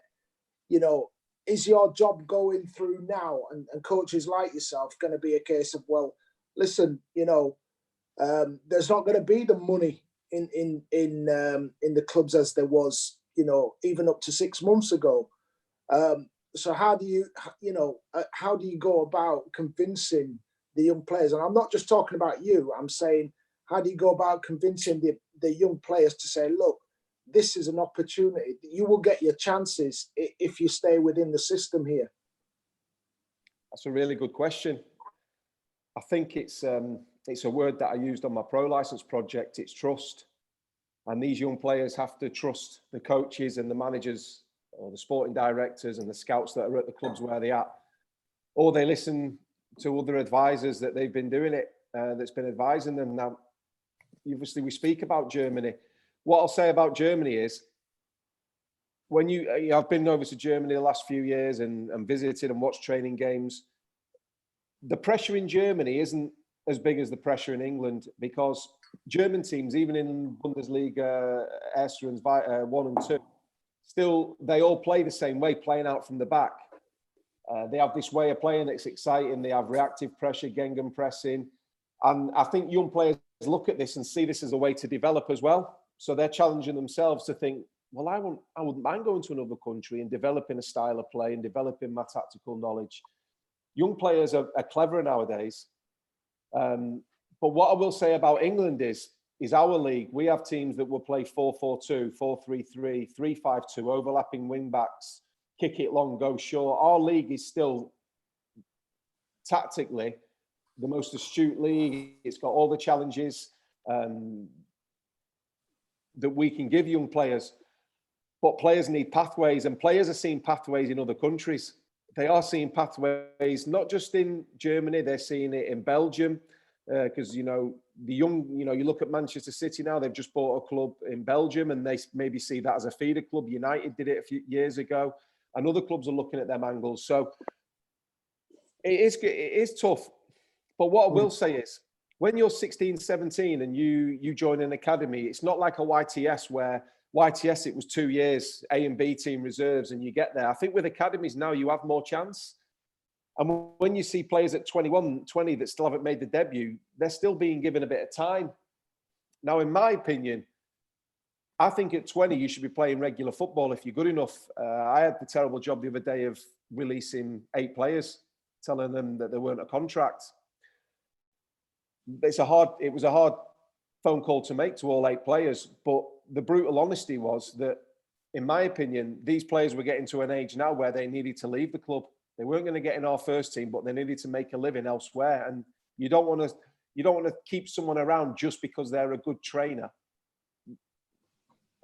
you know, is your job going through now and coaches like yourself going to be a case of, well, listen, you know, there's not going to be the money in the clubs as there was, you know, even up to 6 months ago. So how do you, you know, how do you go about convincing the young players? And I'm not just talking about you. I'm saying, how do you go about convincing the young players to say, look, this is an opportunity. You will get your chances if you stay within the system here. That's a really good question. I think it's a word that I used on my pro license project. It's trust. And these young players have to trust the coaches and the managers or the sporting directors and the scouts that are at the clubs where they're at. Or they listen to other advisors that they've been doing it, that's been advising them. Now, obviously, we speak about Germany. What I'll say about Germany is, when I've been over to Germany the last few years and visited and watched training games. The pressure in Germany isn't as big as the pressure in England, because German teams, even in Bundesliga, Erste and 1 and 2, still, they all play the same way, playing out from the back. They have this way of playing that's exciting. They have reactive pressure, gegenpressing. And I think young players look at this and see this as a way to develop as well. So they're challenging themselves to think, well, I wouldn't mind going to another country and developing a style of play and developing my tactical knowledge. Young players are cleverer nowadays. But what I will say about England is our league. We have teams that will play 4-4-2, 4-3-3, 3-5-2, overlapping wing backs, kick it long, go short. Our league is still tactically the most astute league. It's got all the challenges that we can give young players. But players need pathways, and players are seeing pathways in other countries. They are seeing pathways, not just in Germany, they're seeing it in Belgium. Because, you know, the young, you know, you look at Manchester City now, they've just bought a club in Belgium and they maybe see that as a feeder club. United did it a few years ago, and other clubs are looking at them angles. So it is tough. But what I will say is, when you're 16, 17 and you join an academy, it's not like a YTS where YTS, it was 2 years, A and B team reserves, and you get there. I think with academies now, you have more chance. And when you see players at 21, 20 that still haven't made the debut, they're still being given a bit of time. Now, in my opinion, I think at 20, you should be playing regular football if you're good enough. I had the terrible job the other day of releasing 8 players, telling them that they weren't a contract. It was a hard phone call to make to all 8 players, but the brutal honesty was that, in my opinion, these players were getting to an age now where they needed to leave the club. They weren't going to get in our first team, but they needed to make a living elsewhere. And you don't want to keep someone around just because they're a good trainer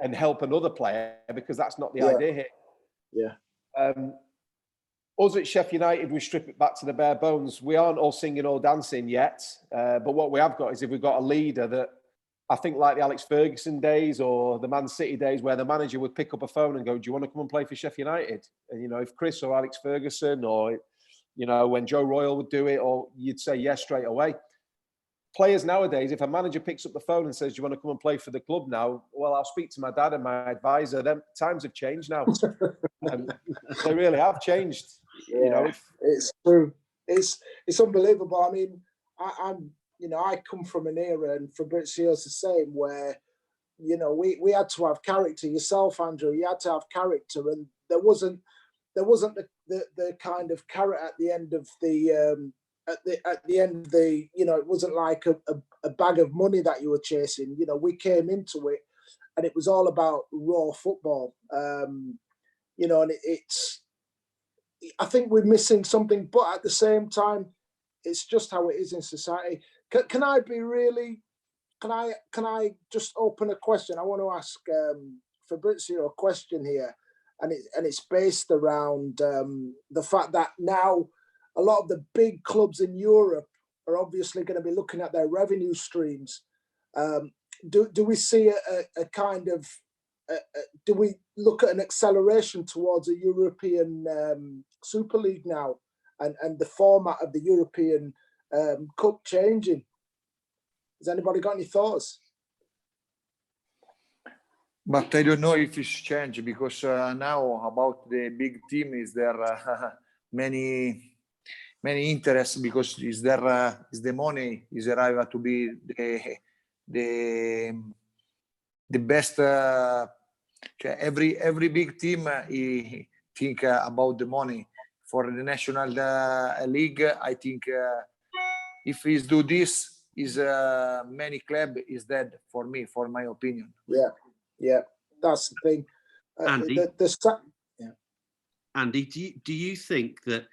and help another player, because that's not the idea here. Yeah. Us at Sheffield United, we strip it back to the bare bones. We aren't all singing or dancing yet, but what we have got is, if we've got a leader that, I think, like the Alex Ferguson days or the Man City days, where the manager would pick up a phone and go, do you want to come and play for Sheffield United? And, you know, if Chris or Alex Ferguson, or, you know, when Joe Royal would do it, or you'd say yes straight away. Players nowadays, if a manager picks up the phone and says, do you want to come and play for the club now? Well, I'll speak to my dad and my advisor. Them times have changed now. They really have changed. Yeah, you know, it's true. It's unbelievable. I mean, I'm you know, I come from an era, and Fabrizio's the same, where, you know, we had to have character. Yourself, Andrew, you had to have character, and there wasn't the kind of carrot at the end of the at the end of the, you know, it wasn't like a bag of money that you were chasing. You know, we came into it, and it was all about raw football. You know, and I think we're missing something, but at the same time, it's just how it is in society. Can I just open a question? I want to ask Fabrizio a question here, and it's based around the fact that now a lot of the big clubs in Europe are obviously going to be looking at their revenue streams. do we see a kind of do we look at an acceleration towards a European Super League now, and the format of the European Cup changing? Has anybody got any thoughts? But I don't know if it's changed, because now about the big team, is there many interests, because is the money is arrived to be the best. Every big team he think about the money. For the national league, I think if he's do this, is many club is dead for me, for my opinion. Yeah, that's the thing. Andy, yeah. Andy, do you think that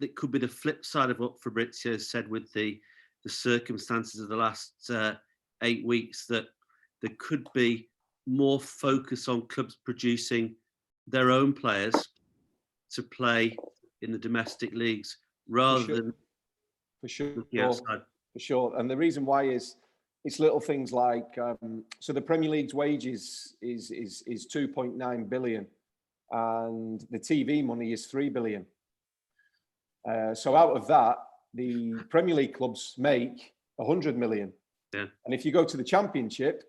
it could be the flip side of what Fabrizio said with the circumstances of the last 8 weeks, that there could be more focus on clubs producing their own players to play in the domestic leagues rather than for sure, looking outside? for sure. And the reason why is it's little things like so the Premier League's wages is 2.9 billion, and the TV money is 3 billion. So out of that, the Premier League clubs make 100 million. Yeah. And if you go to the Championship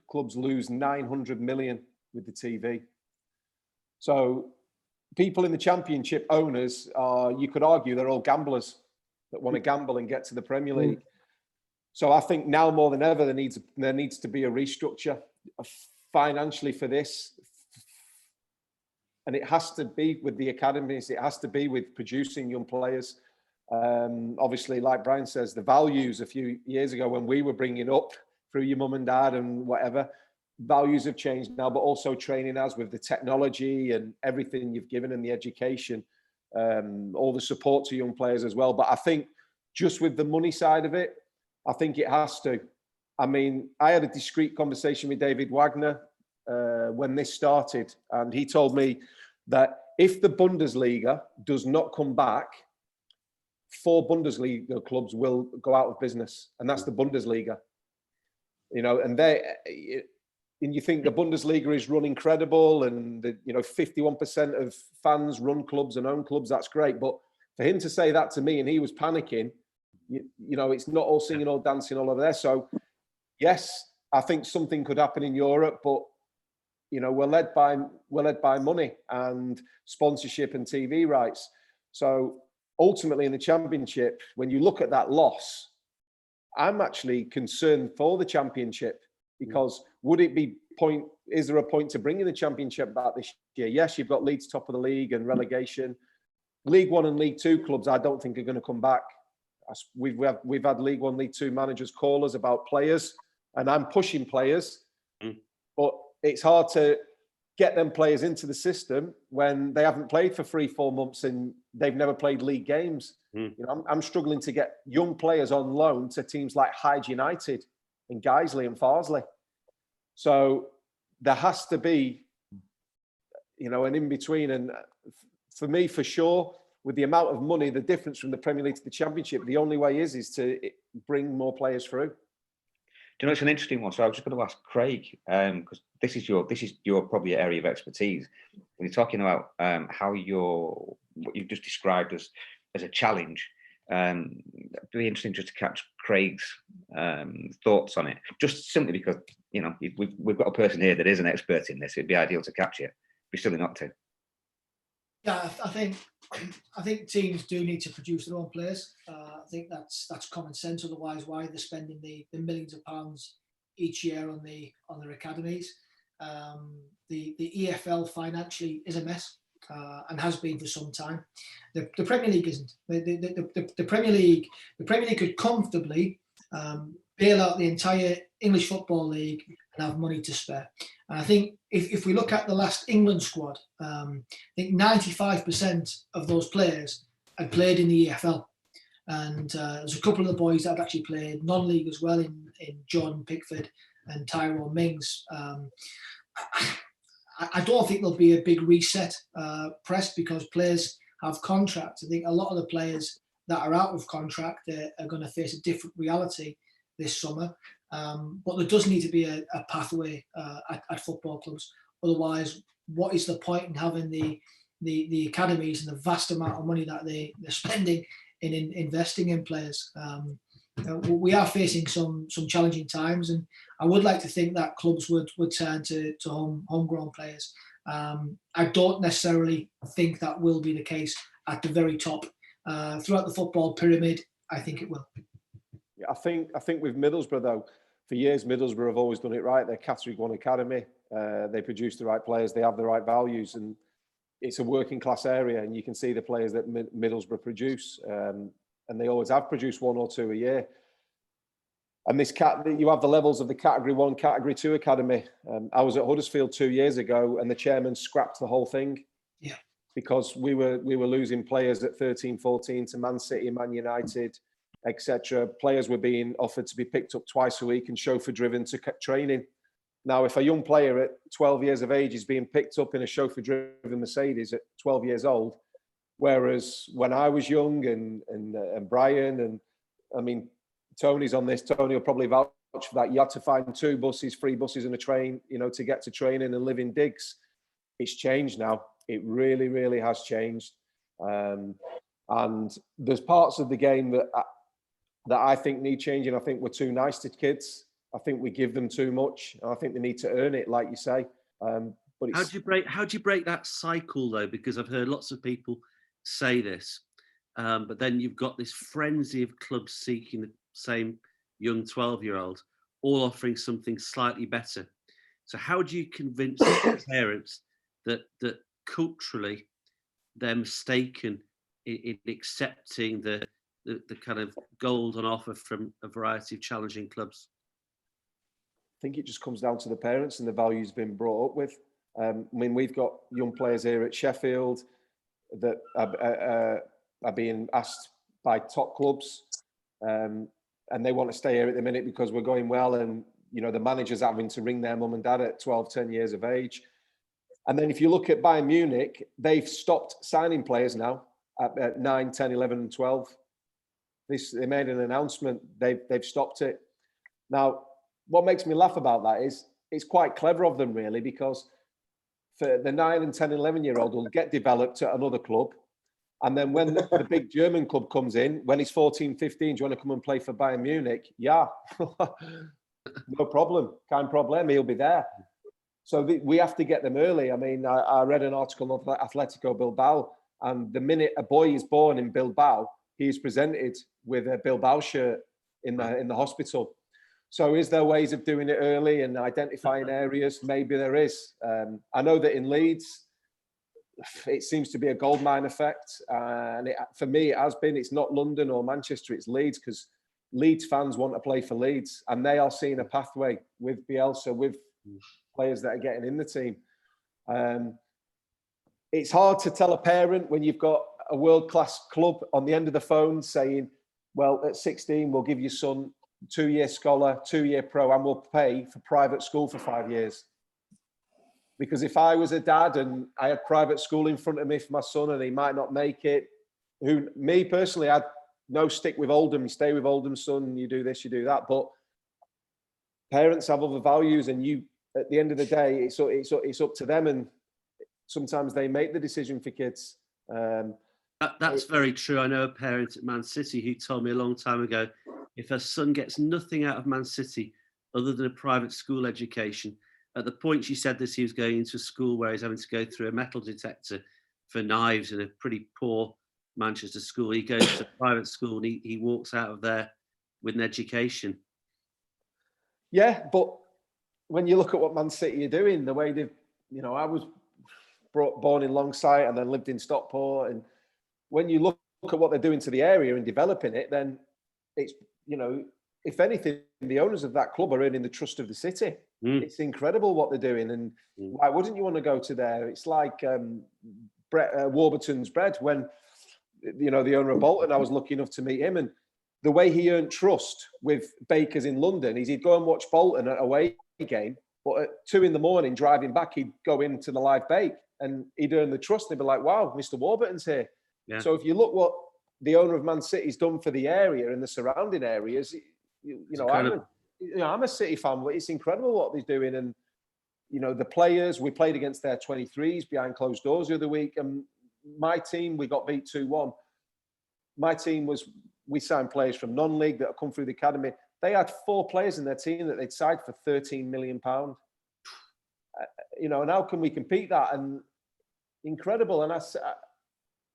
clubs lose 900 million with the TV. So people in the Championship, owners, you could argue they're all gamblers that want to gamble and get to the Premier League. So I think now more than ever, there needs to be a restructure financially for this. And it has to be with the academies. It has to be with producing young players. Obviously, like Brian says, the values a few years ago when we were bringing up through your mum and dad and whatever, values have changed now, but also training has, with the technology and everything you've given and the education, all the support to young players as well. But I think just with the money side of it, I think it has to. I mean, I had a discreet conversation with David Wagner when this started, and he told me that if the Bundesliga does not come back, 4 Bundesliga clubs will go out of business, and that's the Bundesliga. You know, and you think the Bundesliga is run incredible, and 51% of fans run clubs and own clubs. That's great, but for him to say that to me, and he was panicking. It's not all singing, all dancing all over there. So, yes, I think something could happen in Europe, but we're led by money and sponsorship and TV rights. So ultimately, in the Championship, when you look at that loss, I'm actually concerned for the Championship, because is there a point to bringing the Championship back this year? Yes, you've got Leeds top of the league and relegation. League One and League Two clubs, I don't think are going to come back. We've had League One, League Two managers call us about players, and I'm pushing players, but it's hard to get them players into the system when they haven't played for 3-4 months and they've never played league games. I'm struggling to get young players on loan to teams like Hyde United and Guiseley and Farsley. So there has to be, an in-between. And for me, for sure, with the amount of money, the difference from the Premier League to the Championship, the only way is to bring more players through. Do you know, it's an interesting one. So I was just going to ask Craig, because this is your probably area of expertise. When you're talking about how what you've just described as a challenge, it'd be interesting just to catch Craig's thoughts on it. Just simply because we've got a person here that is an expert in this. It'd be ideal to catch it. Be silly not to. Yeah, I think teams do need to produce their own players. I think that's common sense. Otherwise, why they're spending the millions of pounds each year on their academies? The EFL financially is a mess, and has been for some time. The Premier League isn't. The Premier League could comfortably bail out the entire English Football League and have money to spare. And I think if we look at the last England squad, I think 95% of those players had played in the EFL. And there's a couple of the boys that have actually played non-league as well in Jordan Pickford and Tyrone Mings. I don't think there'll be a big reset pressed, because players have contracts. I think a lot of the players that are out of contract are going to face a different reality this summer. But there does need to be a pathway at football clubs. Otherwise, what is the point in having the academies and the vast amount of money that they're spending in investing in players? We are facing some challenging times, and I would like to think that clubs would turn to homegrown players. I don't necessarily think that will be the case at the very top. Throughout the football pyramid, I think it will. Yeah, I think with Middlesbrough though, for years Middlesbrough have always done it right. They're Category 1 academy. They produce the right players. They have the right values, and it's a working class area. And you can see the players that Middlesbrough produce, and they always have produced 1 or 2 a year. And you have the levels of the Category 1, Category 2 academy. I was at Huddersfield 2 years ago, and the chairman scrapped the whole thing. Yeah. Because we were losing players at 13, 14 to Man City, Man United, etc. Players were being offered to be picked up twice a week and chauffeur driven to training. Now, if a young player at 12 years of age is being picked up in a chauffeur driven Mercedes at 12 years old, whereas when I was young and Brian, and I mean, Tony's on this, Tony will probably vouch for that. You had to find 2 buses, 3 buses and a train, to get to training and live in digs. It's changed now. It really, really has changed. And there's parts of the game that I think need changing. I think we're too nice to kids. I think we give them too much. I think they need to earn it, like you say. But how do you break that cycle though? Because I've heard lots of people say this, but then you've got this frenzy of clubs seeking the same young 12-year-old, all offering something slightly better. So how do you convince parents that culturally they're mistaken in accepting the kind of gold on offer from a variety of challenging clubs? I think it just comes down to the parents and the values being brought up with. I mean, we've got young players here at Sheffield that are being asked by top clubs, and they want to stay here at the minute because we're going well, and the manager's having to ring their mum and dad at 12, 10 years of age. And then if you look at Bayern Munich, they've stopped signing players now at 9, 10, 11 and 12. They made an announcement. They've stopped it. Now, what makes me laugh about that is it's quite clever of them, really, because for the 9 and 10, 11-year-old will get developed at another club. And then when the big German club comes in, when he's 14, 15, do you want to come and play for Bayern Munich? Yeah, no problem. Kein problem. He'll be there. So we have to get them early. I mean, I read an article of Atletico Bilbao, and the minute a boy is born in Bilbao, he is presented with a Bilbao shirt in the hospital. So is there ways of doing it early and identifying areas? Maybe there is. I know that in Leeds, it seems to be a goldmine effect. And for me, it has been. It's not London or Manchester, it's Leeds, because Leeds fans want to play for Leeds, and they are seeing a pathway with Bielsa, with players that are getting in the team. It's hard to tell a parent when you've got a world-class club on the end of the phone saying, well, at 16, we'll give your son 2-year scholar, 2-year pro, and we'll pay for private school for 5 years. Because if I was a dad and I had private school in front of me for my son and he might not make it, me personally, I'd no stick with Oldham. You stay with Oldham, son, you do this, you do that. But parents have other values, and at the end of the day, it's up to them, and sometimes they make the decision for kids. That's very true. I know a parent at Man City who told me a long time ago, if her son gets nothing out of Man City other than a private school education, at the point she said this, he was going into a school where he's having to go through a metal detector for knives in a pretty poor Manchester school. He goes to private school and he walks out of there with an education. Yeah, but when you look at what Man City are doing, the way they've, I was born in Longsight and then lived in Stockport, and when you look at what they're doing to the area and developing it, then it's, if anything, the owners of that club are earning the trust of the city. It's incredible what they're doing, and why wouldn't you want to go to there? It's like Warburton's Bread, when the owner of Bolton, I was lucky enough to meet him, and the way he earned trust with bakers in London is he'd go and watch Bolton at a away game, but at 2 a.m. driving back, he'd go into the live bake and he'd earn the trust. They'd be like, wow, Mr. Warburton's here. Yeah. So if you look what the owner of Man City's done for the area and the surrounding areas, I'm a City fan, but it's incredible what they're doing. And, you know, the players, we played against their 23s behind closed doors the other week. And my team, we got beat 2-1. My team we signed players from non-league that have come through the academy. They had 4 players in their team that they'd signed for £13 million. You know, and how can we compete that? And incredible. And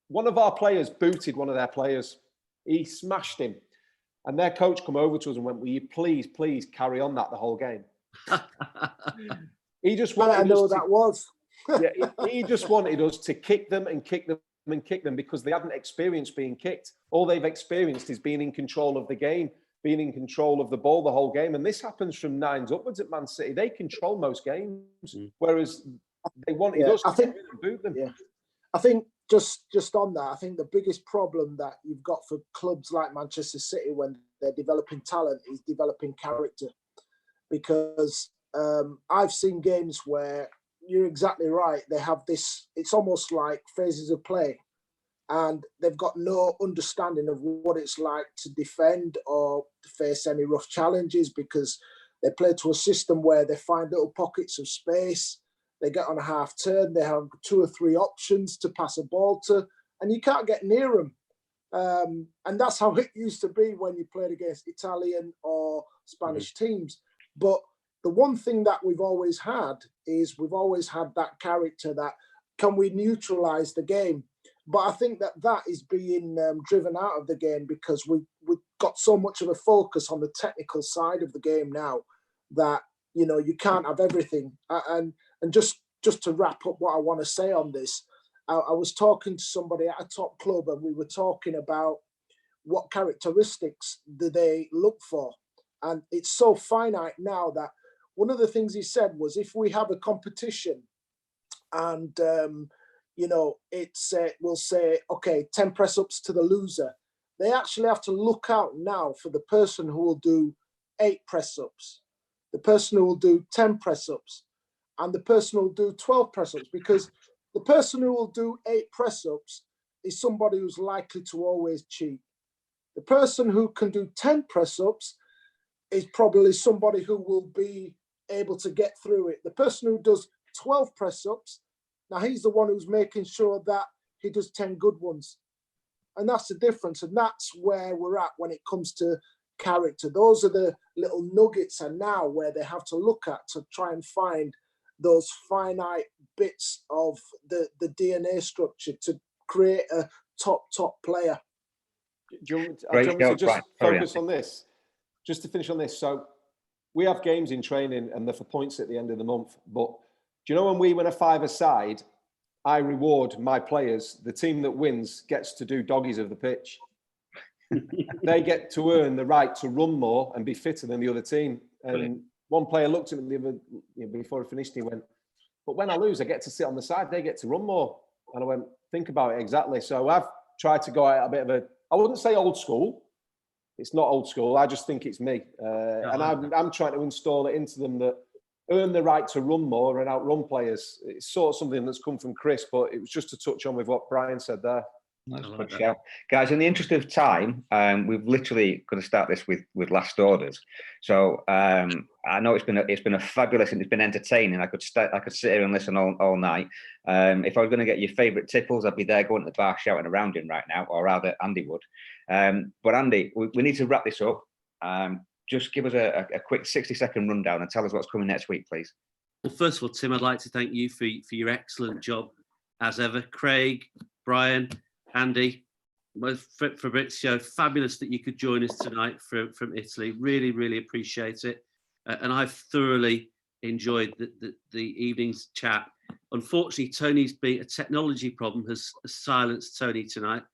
one of our players booted one of their players. He smashed him. And their coach come over to us and went, will you please carry on that the whole game? He just wanted I know that was. Yeah, he just wanted us to kick them and kick them and kick them because they hadn't experienced being kicked. All they've experienced is being in control of the game, being in control of the ball the whole game. And this happens from 9s upwards at Man City. They control most games, whereas they wanted us to boot them. Yeah. I think just on that, I think the biggest problem that you've got for clubs like Manchester City when they're developing talent is developing character. Because I've seen games where you're exactly right. They have this, it's almost like phases of play, and they've got no understanding of what it's like to defend or to face any rough challenges because they play to a system where they find little pockets of space. They get on a half turn, they have 2 or 3 options to pass a ball to, and you can't get near them. And that's how it used to be when you played against Italian or Spanish teams. But the one thing that we've always had is we've always had that character that can we neutralize the game? But I think that is being driven out of the game because we've got so much of a focus on the technical side of the game now that, you know, you can't have everything. And just to wrap up what I want to say on this, I was talking to somebody at a top club and we were talking about what characteristics do they look for. And it's so finite now that one of the things he said was if we have a competition and, you know, we'll say, okay, 10 press ups to the loser. They actually have to look out now for the person who will do 8 press ups, the person who will do 10 press ups, and the person who will do 12 press ups, because the person who will do 8 press ups is somebody who's likely to always cheat. The person who can do 10 press ups is probably somebody who will be able to get through it. The person who does 12 press ups, now he's the one who's making sure that he does 10 good ones. And that's the difference. And that's where we're at when it comes to character. Those are the little nuggets and now where they have to look at to try and find those finite bits of the DNA structure to create a top player. Do you want me to just focus on this? Just to finish on this. So we have games in training and they're for points at the end of the month. But do you know when we win a 5-a-side, I reward my players. The team that wins gets to do doggies of the pitch. They get to earn the right to run more and be fitter than the other team. And brilliant. One player looked at me before he finished, he went, but when I lose, I get to sit on the side. They get to run more. And I went, think about it exactly. So I've tried to go out a bit of a, I wouldn't say old school. It's not old school. I just think it's me. And I'm trying to install it into them that earn the right to run more and outrun players. It's sort of something that's come from Chris, but it was just to touch on with what Brian said there. Nice good shout. Guys, in the interest of time, we've literally going to start this with last orders. So I know it's been a fabulous and it's been entertaining. I could sit here and listen all night. If I was going to get your favourite tipples, I'd be there going to the bar shouting around him right now, or rather Andy would. But Andy, we need to wrap this up. Just give us a quick 60-second rundown and tell us what's coming next week, please. Well, first of all, Tim, I'd like to thank you for your excellent job as ever. Craig, Brian, Andy, Fabrizio, fabulous that you could join us tonight from Italy. Really, really appreciate it. And I've thoroughly enjoyed the evening's chat. Unfortunately, a technology problem has silenced Tony tonight.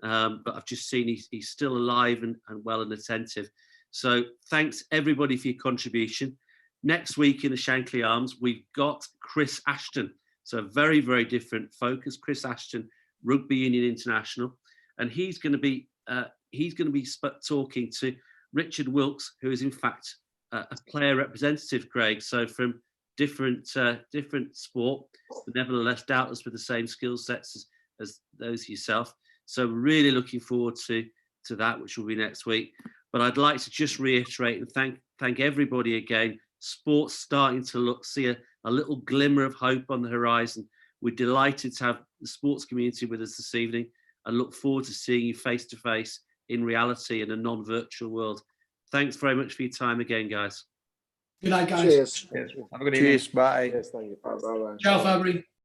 But I've just seen he's still alive and well and attentive. So thanks everybody for your contribution. Next week in the Shankly Arms, we've got Chris Ashton. So very, very different focus. Chris Ashton, Rugby Union International, and he's going to be talking to Richard Wilkes, who is in fact a player representative, Craig. So from different sport, but nevertheless doubtless with the same skill sets as those yourself. So really looking forward to that, which will be next week. But I'd like to just reiterate and thank everybody again. Sports starting to see a little glimmer of hope on the horizon. We're delighted to have the sports community with us this evening and look forward to seeing you face to face in reality in a non-virtual world. Thanks very much for your time again, guys. Good night, guys. Cheers. Have a good evening. Cheers. Bye. Yes, thank you. Bye. Ciao, Fabri.